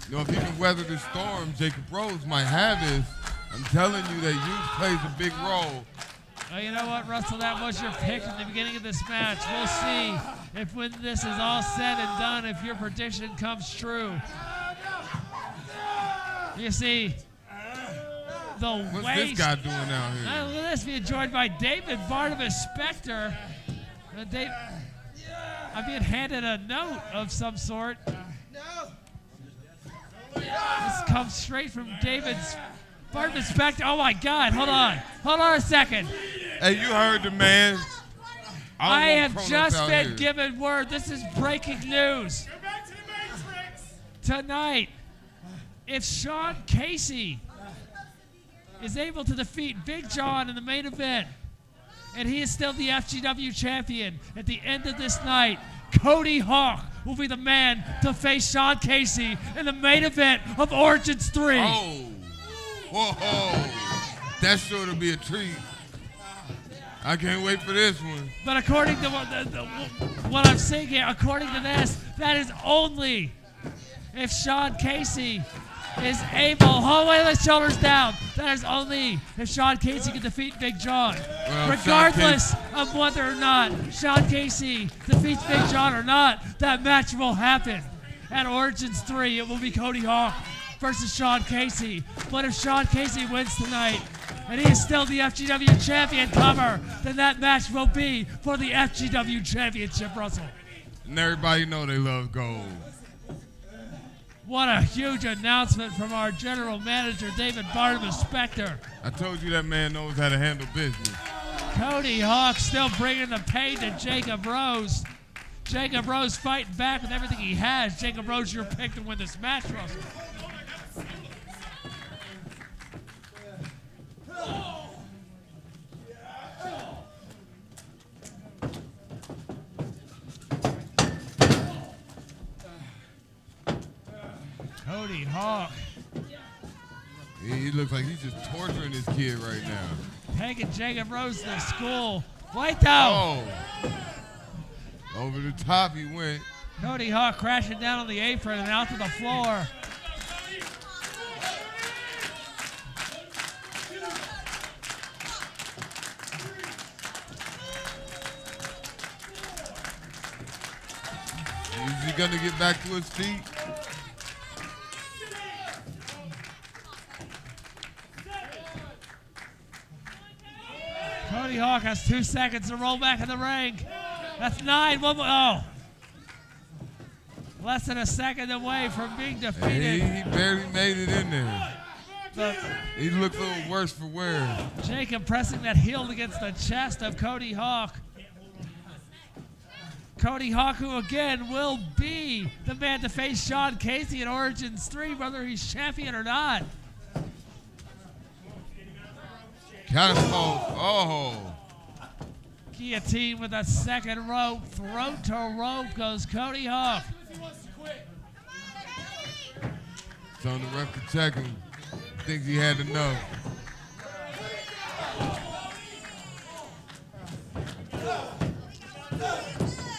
You know, if he can weather the storm, Jacob Rose might have this. I'm telling you that youth plays a big role. Well, you know what, Russell? That was your pick at the beginning of this match. We'll see if when this is all said and done, if your prediction comes true. You see, the What's waist. this guy doing out here? Now, look at this being joined by David Barnabas Spector. I'm being handed a note of some sort. This comes straight from David's Barnabas Spector. Oh my God! Hold on a second. Hey, you heard the man. I want have Kronos just out been here. given word. This is breaking news. Go back to the Matrix. Tonight, if Sean Casey is able to defeat Big John in the main event, and he is still the FGW champion at the end of this night, Cody Hawk will be the man to face Sean Casey in the main event of Origins 3. Oh, whoa, that's sure to be a treat. I can't wait for this one. But according to what I'm seeing here, according to this, that is only if Sean Casey is able, hold on, the shoulders down. That is only if Sean Casey can defeat Big John. Well, Regardless of whether or not Sean Casey defeats Big John or not, that match will happen. At Origins 3, it will be Cody Hawk versus Sean Casey. But if Sean Casey wins tonight, and he is still the FGW champion cover, then that match will be for the FGW championship, Russell. And everybody know they love gold. What a huge announcement from our general manager, David Barnabas Spector. I told you that man knows how to handle business. Cody Hawk still bringing the pain to Jacob Rose. Jacob Rose fighting back with everything he has. Jacob Rose, your pick to win this match, Russell. Cody Hawk He looks like he's just torturing his kid right now. taking Jacob Rose to school. White though. Oh. Over the top he went. Cody Hawk crashing down on the apron and out to the floor. Is he gonna get back to his feet? Cody Hawk has 2 seconds to roll back in the ring. That's 9. One more. Oh. Less than a second away from being defeated. He barely made it in there. He looks a little worse for wear. Jacob pressing that heel against the chest of Cody Hawk. Cody Hawk, who again will be the man to face Sean Casey in Origins 3, whether he's champion or not. Catapult. Oh. Guillotine with a second rope. Throat to rope goes Cody Hawk. It's on the ref to check him. Thinks he had enough.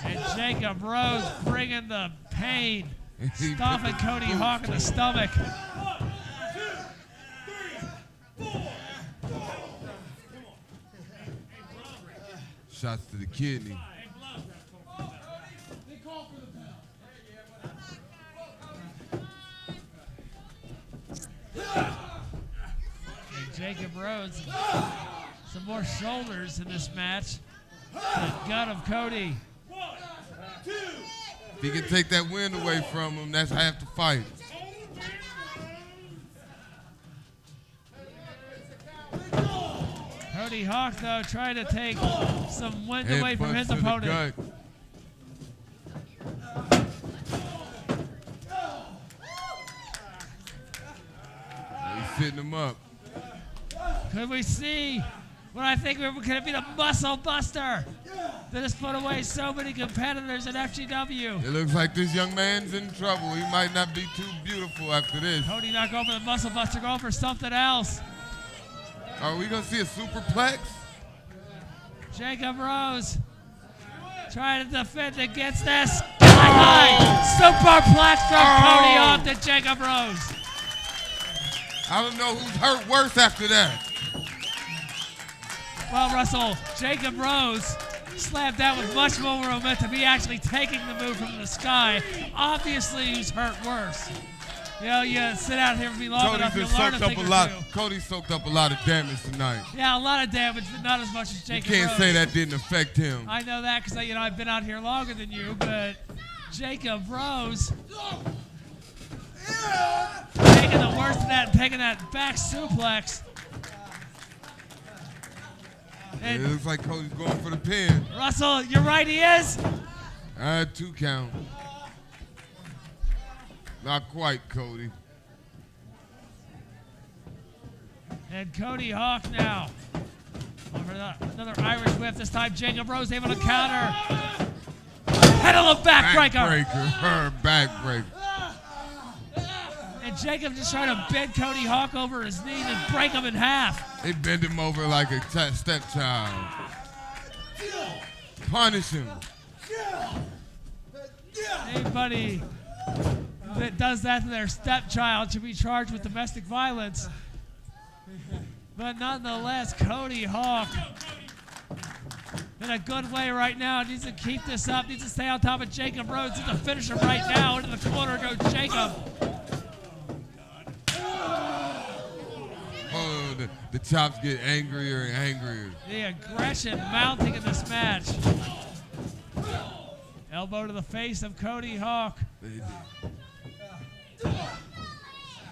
And Jacob Rose bringing the pain, stomping Cody Hawk in the stomach. Shots to the kidney. And Jacob Rose, some more shoulders in this match. The gut of Cody. If he can take that wind away from him, that's half the fight. Cody Hawk, though, trying to take some wind away from his Headbutts to the opponent. gut. He's sitting him up. Could we see what I think could be the muscle buster that has put away so many competitors in FGW? It looks like this young man's in trouble. He might not be too beautiful after this. Cody not going for the muscle buster, going for something else. Are we going to see a superplex? Jacob Rose trying to defend against this. Superplex from Cody Hawk to Jacob Rose. I don't know who's hurt worse after that. Well, Russell, Jacob Rose slammed down with much more momentum. He actually taking the move from the sky. Obviously, who's hurt worse. You know, you sit out here and be long enough, you'll learn a thing or two. Cody soaked up a lot of damage tonight. Yeah, a lot of damage, but not as much as Jacob You can't Rose. say that didn't affect him. I know that because I've been out here longer than you, but Jacob Rose taking the worst of that and taking that back suplex. It looks like Cody's going for the pin. Russell, you're right, he is. 2 count. Not quite, Cody. And Cody Hawk now. Over another Irish whip. This time Jacob Rose able to counter. Head on the backbreaker. Backbreaker. And Jacob just trying to bend Cody Hawk over his knees and break him in half. They bend him over like a stepchild. Punish him. Anybody that does that to their stepchild should be charged with domestic violence. But nonetheless, Cody Hawk in a good way right now. Needs to keep this up. Needs to stay on top of Jacob Rose. Needs to finish him right now. Into the corner goes Jacob. Oh, the chops get angrier and angrier. The aggression mounting in this match. Elbow to the face of Cody Hawk.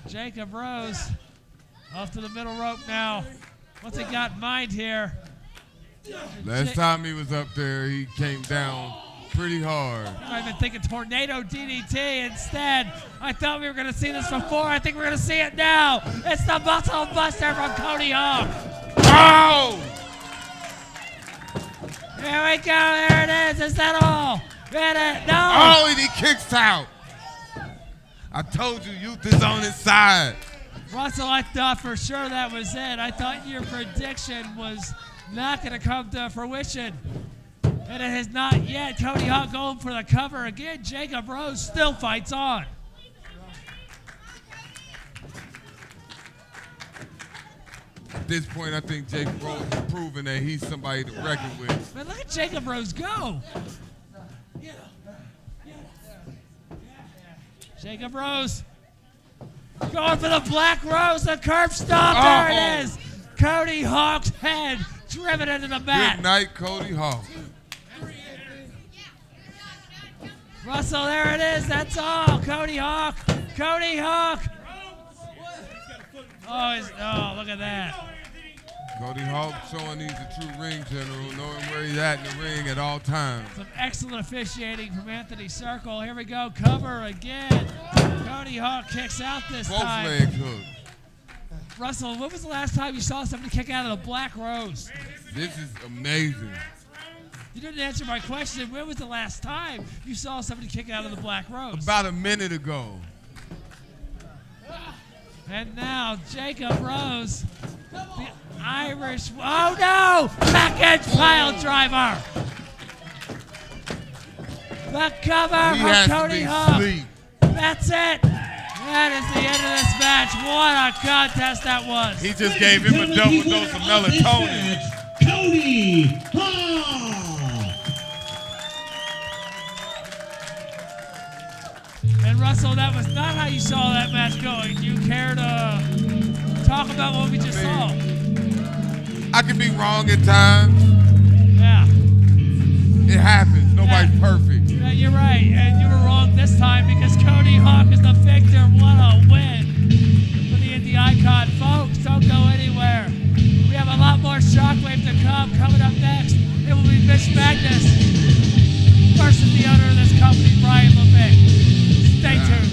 Jacob Rose off to the middle rope now. What's he got in mind here? Last time he was up there, he came down pretty hard. I've been thinking tornado DDT instead. I thought we were going to see this before. I think we're going to see it now. It's the muscle buster from Cody Hawk. Oh! Here we go. There it is. Is that all? No. Oh, and he kicks out. I told you, youth is on his side. Russell, I thought for sure that was it. I thought your prediction was not going to come to fruition. And it has not yet. Cody Hawk going for the cover again. Jacob Rose still fights on. At this point, I think Jacob Rose is proving that he's somebody to reckon with. Man, look at Jacob Rose go. Jacob Rose going for the Black Rose, the curb stop. There it is. Cody Hawk's head driven into the mat. Good night, Cody Hawk. Russell, there it is. That's all. Cody Hawk. Cody Hawk. Oh, look at that. Cody Hawk showing he's a true ring general, knowing where he's at in the ring at all times. Some excellent officiating from Anthony Circle. Here we go, cover again. Cody Hawk kicks out this time. Both legs hooked. Russell, when was the last time you saw somebody kick out of the Black Rose? This is amazing. You didn't answer my question. When was the last time you saw somebody kick out of the Black Rose? About a minute ago. And now Jacob Rose, the Irish. Oh no! Back edge pile driver. The cover from Cody Hawk. That's it. That is the end of this match. What a contest that was. He just gave him a double dose of melatonin. Cody Hawk. And Russell, that was not how you saw that match going. Do you care to talk about what we just saw? I could be wrong at times. Yeah. It happens. Nobody's perfect. Yeah, you're right. And you were wrong this time because Cody Hawk is the victor. What a win for the Indie Icon. Folks, don't go anywhere. We have a lot more Shockwave to come. Coming up next, it will be Mitch Magnus versus the owner of this company, Brian LeVick. Stay tuned.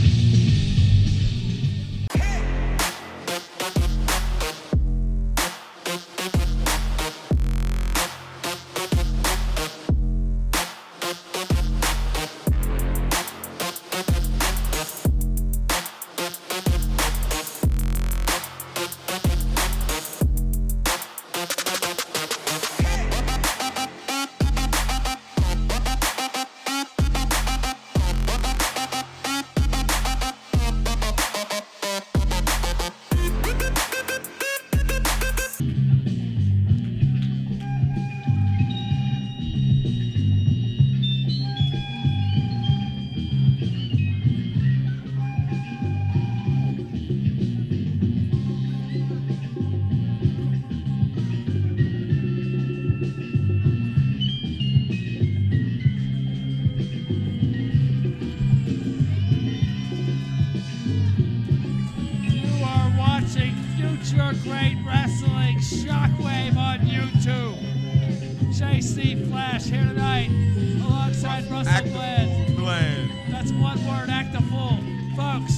Great Wrestling Shockwave on YouTube. JC Flash here tonight alongside Russell Bland. That's one word, act a fool. Folks,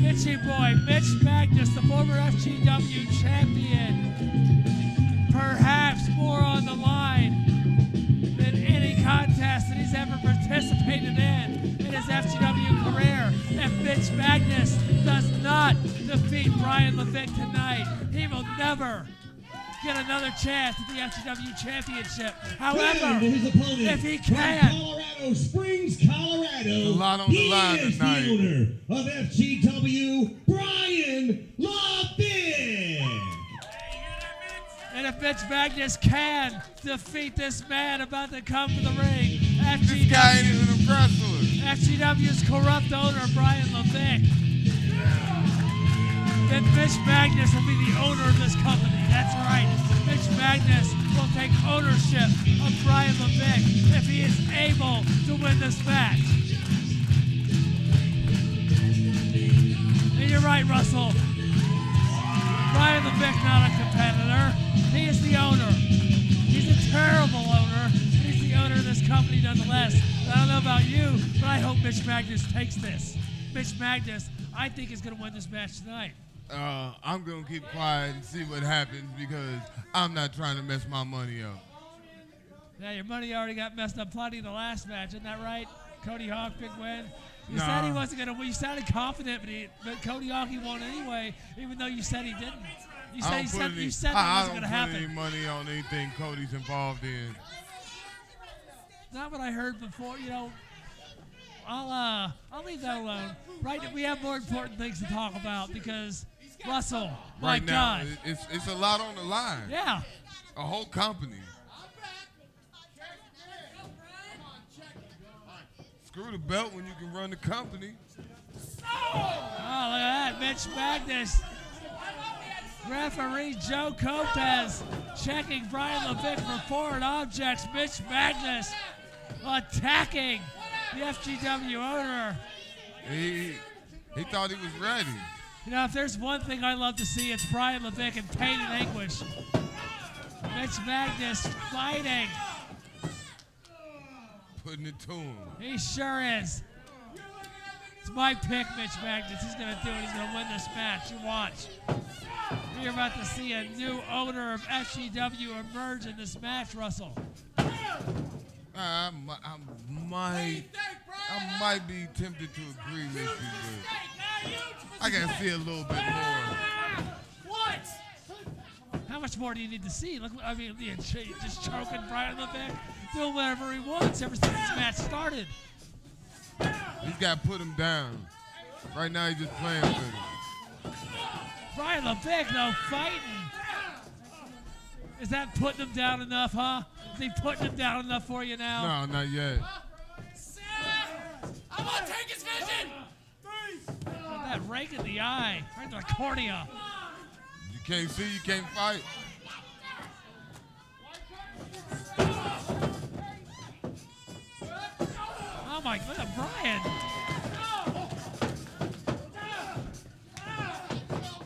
Mitchie Boy, Mitch Magnus, the former FGW champion. Perhaps more on the line than any contest that he's ever participated in his FGW career. If Mitch Magnus does not defeat Brian LeVick tonight, he will never get another chance at the FGW Championship. However, if he can, Colorado Springs, Colorado, a lot on the line tonight. The owner of FGW, Brian LeVick. And if Mitch Magnus can defeat this man about to come to the ring, This guy ain't even a wrestler. FGW's corrupt owner, Brian LeVick, then Mitch Magnus will be the owner of this company. That's right. Mitch Magnus will take ownership of Brian LeVick if he is able to win this match. And you're right, Russell. Brian LeVick not a competitor. He is the owner. He's a terrible owner. He's the owner of this company nonetheless. I don't know about you, but I hope Mitch Magnus takes this. Mitch Magnus, I think, is going to win this match tonight. I'm going to keep quiet and see what happens because I'm not trying to mess my money up. Yeah, your money already got messed up plenty in the last match, isn't that right? Cody Hawk, big win. You said he wasn't going to win. You sounded confident, but Cody Hawk, he won anyway, even though you said he didn't. You said that wasn't going to happen. I don't put any money on anything Cody's involved in. Not what I heard before, you know. I'll leave that alone. Right, we have more important things to talk about because Russell, my God, it's a lot on the line. Yeah, a whole company. Screw the belt when you can run the company. Oh, look at that, Mitch Magnus. Referee Joe Copez checking Brian LeVick for foreign objects. Mitch Magnus attacking the FGW owner. He thought he was ready. You know, if there's one thing I love to see, it's Brian LeVick in pain and anguish. Mitch Magnus fighting. Putting it to him. He sure is. It's my pick, Mitch Magnus. He's going to do it. He's going to win this match. You watch. You're about to see a new owner of FGW emerge in this match, Russell. I might be tempted to agree with you, but I gotta see a little bit more. What? How much more do you need to see? Look, I mean, just choking Brian LeVick, doing whatever he wants ever since this match started. He's got to put him down. Right now, he's just playing with him. Brian LeVick, though, fighting. Is that putting him down enough, huh? Is he putting him down enough for you now? No, not yet. I'm gonna take his vision! Got that rake in the eye, right in the cornea. You can't see, you can't fight. Oh my God, Brian.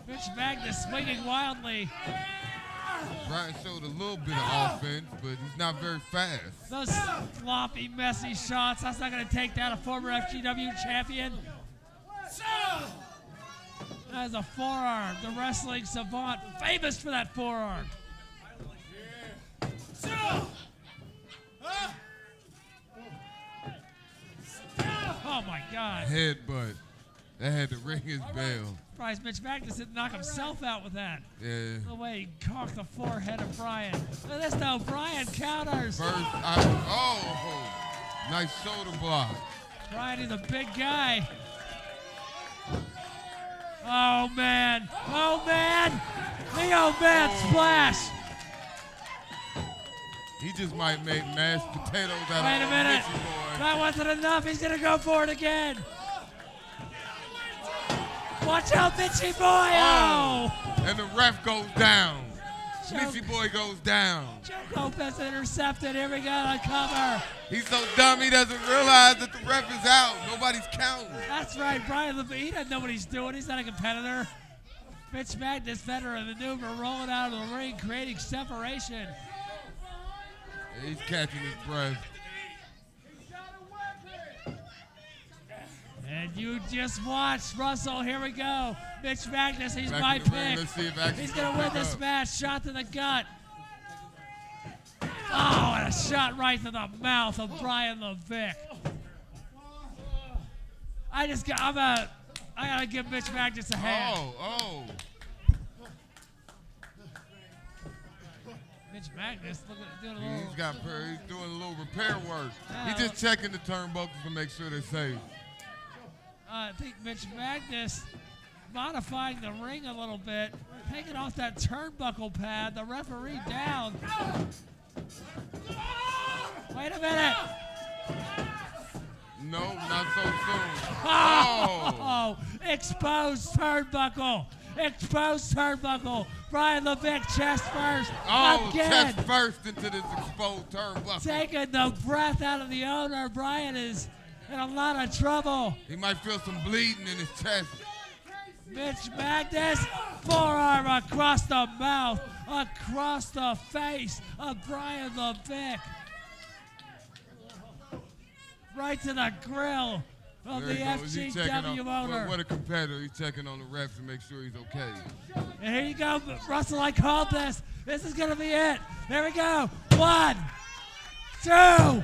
Mitch Magnus swinging wildly. Brian showed a little bit of offense, but he's not very fast. Those sloppy, messy shots. That's not going to take down a former FGW champion. That is a forearm. The wrestling savant, famous for that forearm. Oh my God. Headbutt. That had to ring his bell. Surprised Mitch Magnus didn't knock himself out with that. Yeah. The way he cocked the forehead of Brian. Look at this though, Brian counters. Nice shoulder block. Brian is a big guy. Oh man, oh man. The old man splash. He just might make mashed potatoes out Wait a of minute. Mitchie Boy. That wasn't enough. He's going to go for it again. Watch out, Mitchie Boy. Oh. And the ref goes down. Joe- Mitchie Boy goes down. Joe Lopez intercepted. Here we go on cover. He's so dumb he doesn't realize that the ref is out. Nobody's counting. That's right. Brian LeVick, he doesn't know what he's doing. He's not a competitor. Mitch Magnus, veteran maneuver, rolling out of the ring, creating separation. He's catching his breath. And you just watch, Russell. Here we go. Mitch Magnus, he's Back my in the ring. pick. Let's see if Action He's going to can win pick this up. match. Shot to the gut. Oh, and a shot right to the mouth of Brian LeVick. I got to give Mitch Magnus a hand. Oh. Mitch Magnus, look at doing a little. He's doing a little repair work. Yeah. He's just checking the turnbuckles to make sure they're safe. I think Mitch Magnus modifying the ring a little bit, taking off that turnbuckle pad, the referee down. Wait a minute. No, not so soon. Oh, exposed turnbuckle. Exposed turnbuckle. Brian LeVick chest first. Again. Chest first into this exposed turnbuckle. Taking the breath out of the owner. Brian is in a lot of trouble. He might feel some bleeding in his chest. Mitch Magnus, forearm across the mouth, across the face of Brian LeVick. Right to the grill of the There he goes. FGW owner. What a competitor. He's checking on the refs to make sure he's okay. And here you go, Russell, I called this. This is going to be it. There we go. 1, 2, and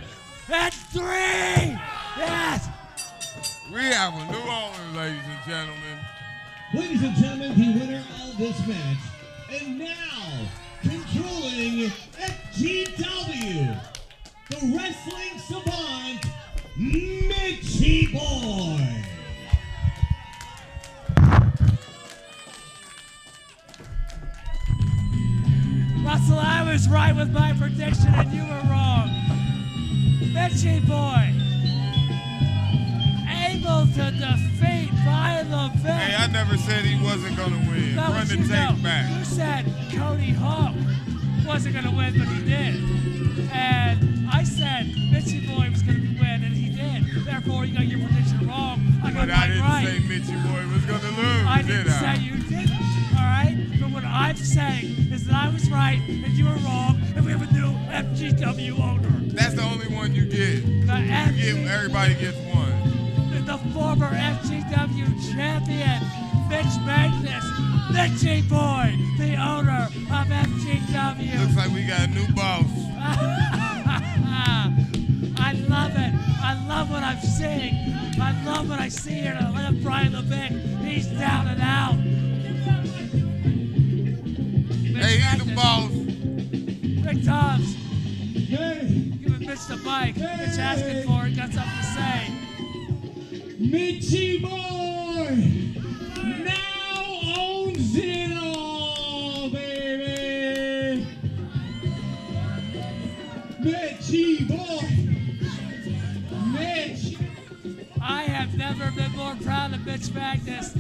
3. Yes. We have a new owner, ladies and gentlemen. Ladies and gentlemen, the winner of this match, and now controlling FGW, the wrestling savant, Mitchie Boy. Russell, I was right with my prediction and you were wrong. Mitchie Boy, able to defeat Brian LeVick. Hey, I never said he wasn't going to win. That Run was the you know. tape back. You said Cody Hawk wasn't going to win, but he did. And I said Mitchie Boy was going to win, and he did. Therefore, you got your prediction wrong. I got But I quite didn't right. say Mitchie Boy was going to lose, I didn't say you didn't, all right? But what I'm saying is that I was right and you were wrong, and we have a new FGW owner. That's the only one you get. Everybody gets one. The former FGW champion, Mitch Magnus, Mitchie Boy, the owner of FGW. Looks like we got a new boss. I love it. I love what I'm seeing. I love what I see here. I love Brian LeVick. He's down and out. Hey, he's the boss. Rick Toms. Hey, Giving Mitch the mic. Mitch asking for it. Got something to say. Mitchie Boy now owns it all, baby. Mitchie Boy. Mitch. I have never been more proud of Mitch Magnus.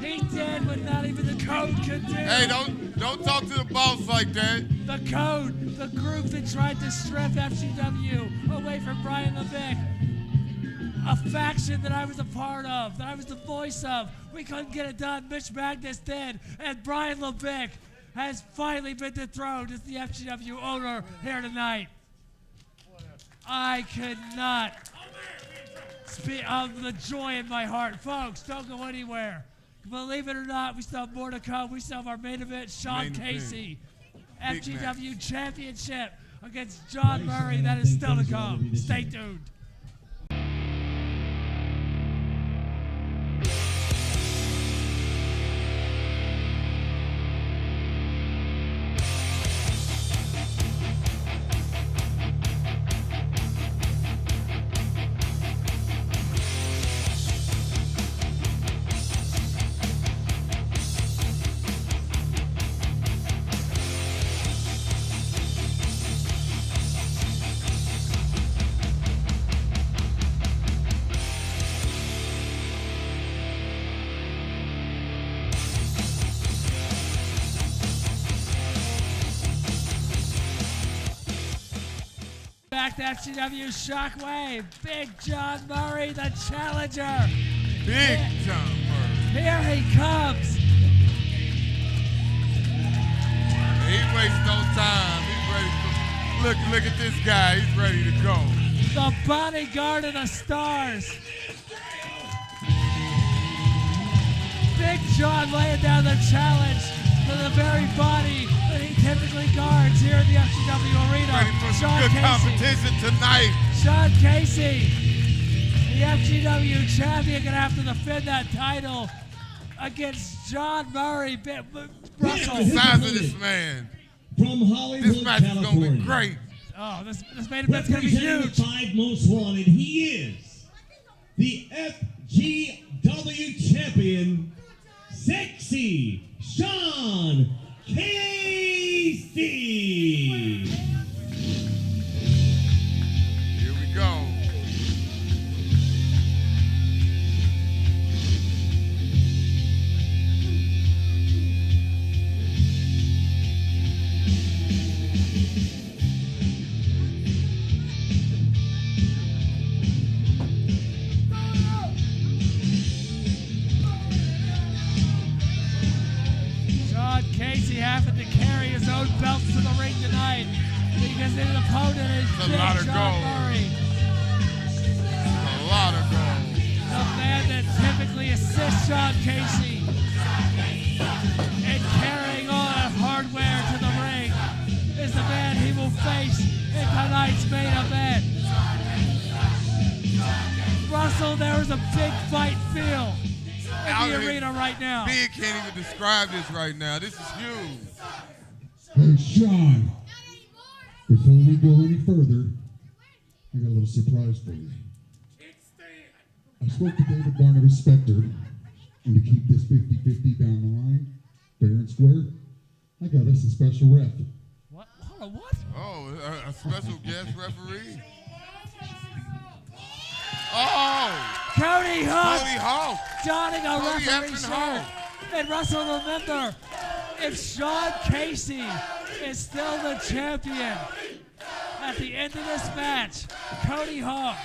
He did what not even the code could do. Hey, don't talk to the boss like that. The code, the group that tried to strip FGW away from Brian LeVick. A faction that I was a part of, that I was the voice of. We couldn't get it done. Mitch Magnus did. And Brian LeVick has finally been dethroned as the FGW owner here tonight. I could not speak of the joy in my heart. Folks, don't go anywhere. Believe it or not, we still have more to come. We still have our main event, Sean Casey. FGW Championship against John Murray. That is still to come. Stay tuned. Back to FGW Shockwave. Big John Murray, the challenger. Big John Murray. Here he comes. He wastes no time. He's ready for. Look at this guy. He's ready to go. The bodyguard of the stars. Big John laying down the challenge for the very body that he typically guards here in the FGW arena. Ready for some good competition tonight. Sean Casey, the FGW champion, gonna have to defend that title against John Murray. Russell. The size of this man. From Hollywood, This match is California. gonna be great. Oh, this main event's gonna be Representing huge. the 5 most wanted, he is the FGW champion, Sexy Sean Casey. Here we go. Sean Casey having to carry his own belts to the ring tonight because his opponent is It's a Big lot of John gold. Murray, A lot of gold. the man that typically assists Sean Casey in carrying all that hardware to the ring is the man he will face in tonight's main event. Russell, there is a big fight feel in Out the here. arena right now. Big can't even describe this right now. This is huge. Hey, Sean, before we go any further, I got a little surprise for you. I spoke to David Barnabas Spector, and to keep this 50-50 down the line, fair and square, I got us a special ref. What? Hold on, what? Oh, a special guest referee. Oh, Cody Hunt Cody Hawk. donning a Cody referee effing shirt. Hawk. And Russell, remember, if Sean Casey is still the champion at the end of this match, Cody Hawk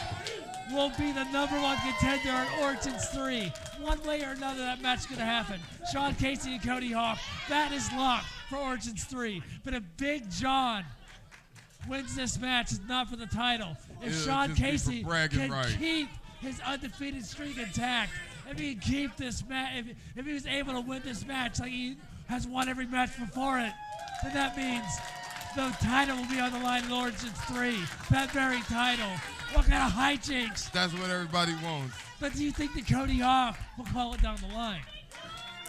will be the #1 contender in Origins 3. One way or another, that match is going to happen. Sean Casey and Cody Hawk, that is locked for Origins 3. But if Big John wins this match, it's not for the title. If Sean Casey can keep his undefeated streak intact, if he can keep this match, if he was able to win this match like he has won every match before it, then that means the title will be on the line in Origins 3. That very title. What kind of hijinks? That's what everybody wants. But do you think that Cody Hawk will call it down the line?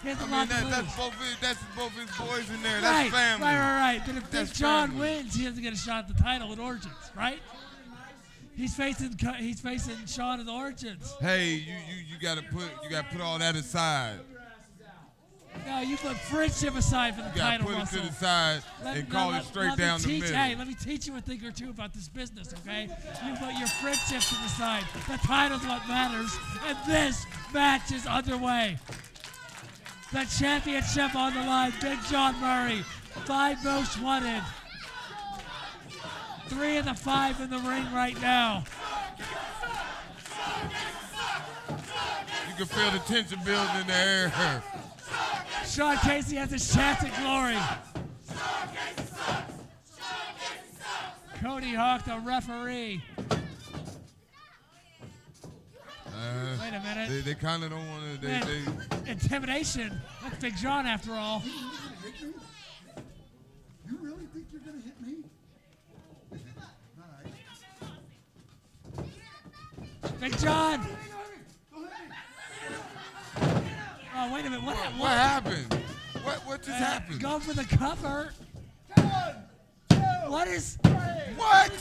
He has a lot to lose. That's both his boys in there. Right, That's family. right. But if Big John family. wins, he doesn't get a shot at the title in Origins, right? He's facing Sean in Origins. Hey, you gotta put all that aside. No, you put friendship aside for the title, put Russell. it to the side and call it straight down the middle. Hey, let me teach you a thing or two about this business, okay? You put your friendship to the side. The title's what matters, and this match is underway. The championship on the line, Big John Murray, 5 most wanted. 3 of the 5 in the ring right now. You can feel the tension building in the air. Sean Casey has a chance at glory. Cody Hawk, the referee. Wait a minute. They kind of don't want to. Intimidation. That's Big John, after all. You really think you're going to hit me? Big John. Oh, wait a minute. What happened? What just happened? Go for the cover. What is? What?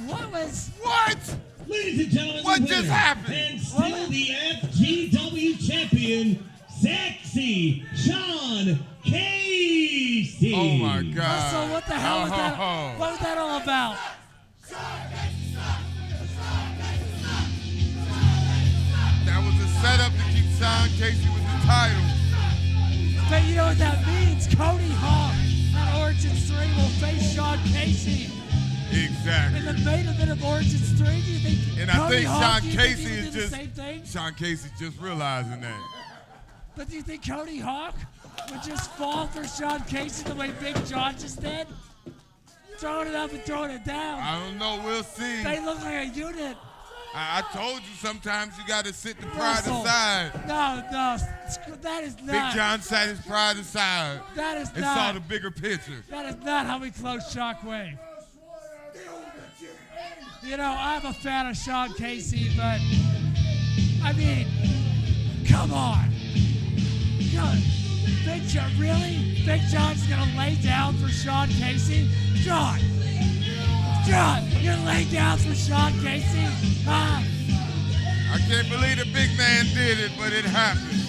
What was? What? Ladies and gentlemen, What the just winner, happened? and still the FGW champion, Sexy Sean Casey. Oh my God! Russell, what the hell was that? What was that all about? That was a setup to keep Sean Casey with the title. But you know what that means? Cody Hawk at Origins 3 will face Sean Casey. Exactly. In the main event of Origins 3, do you think? And Cody I think Hawk, Sean Casey is just the same thing? Sean Casey's just realizing that. But do you think Cody Hawk would just fall for Sean Casey the way Big John just did? Throwing it up and throwing it down. I don't know. We'll see. They look like a unit. I told you sometimes you got to sit the pride Russell. aside. No, that is not. Big John sat his pride aside That is and not. saw the bigger picture. That is not how we close Shockwave. You know, I'm a fan of Sean Casey, but I mean, come on. Big John, really? Big John's gonna lay down for Sean Casey? John, you're laying down for Sean Casey? Huh? I can't believe the big man did it, but it happened.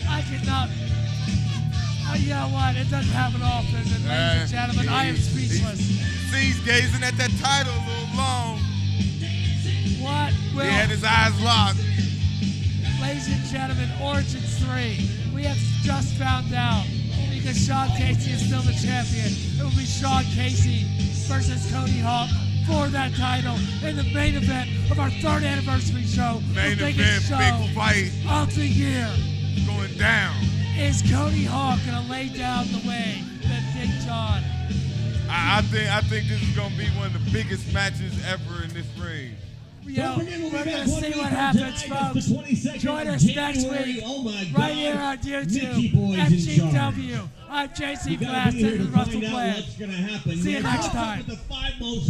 I cannot. You know what? It doesn't happen often. And ladies and gentlemen, I am speechless. He's gazing at that title a little long. What will... He had his eyes locked. Ladies and gentlemen, Origins 3. We have just found out, because Sean Casey is still the champion, it will be Sean Casey versus Cody Hawk for that title in the main event of our 3rd anniversary show. Main the event, biggest show big fight of the year. Going down. Is Cody Hawk gonna lay down the way that Big John? I think this is gonna be one of the biggest matches ever in this ring. Yo, Don't forget, we'll be we're back gonna 1 see week what from happens, tonight. folks. It's the 22nd Join of us next January. week, Oh my God. right here on Mitchie YouTube. Boy's in charge. FGW. I'm JC You gotta Blast be here to and Russell find out Blast. what's gonna happen. See you Man, next what's up time. with the 5 most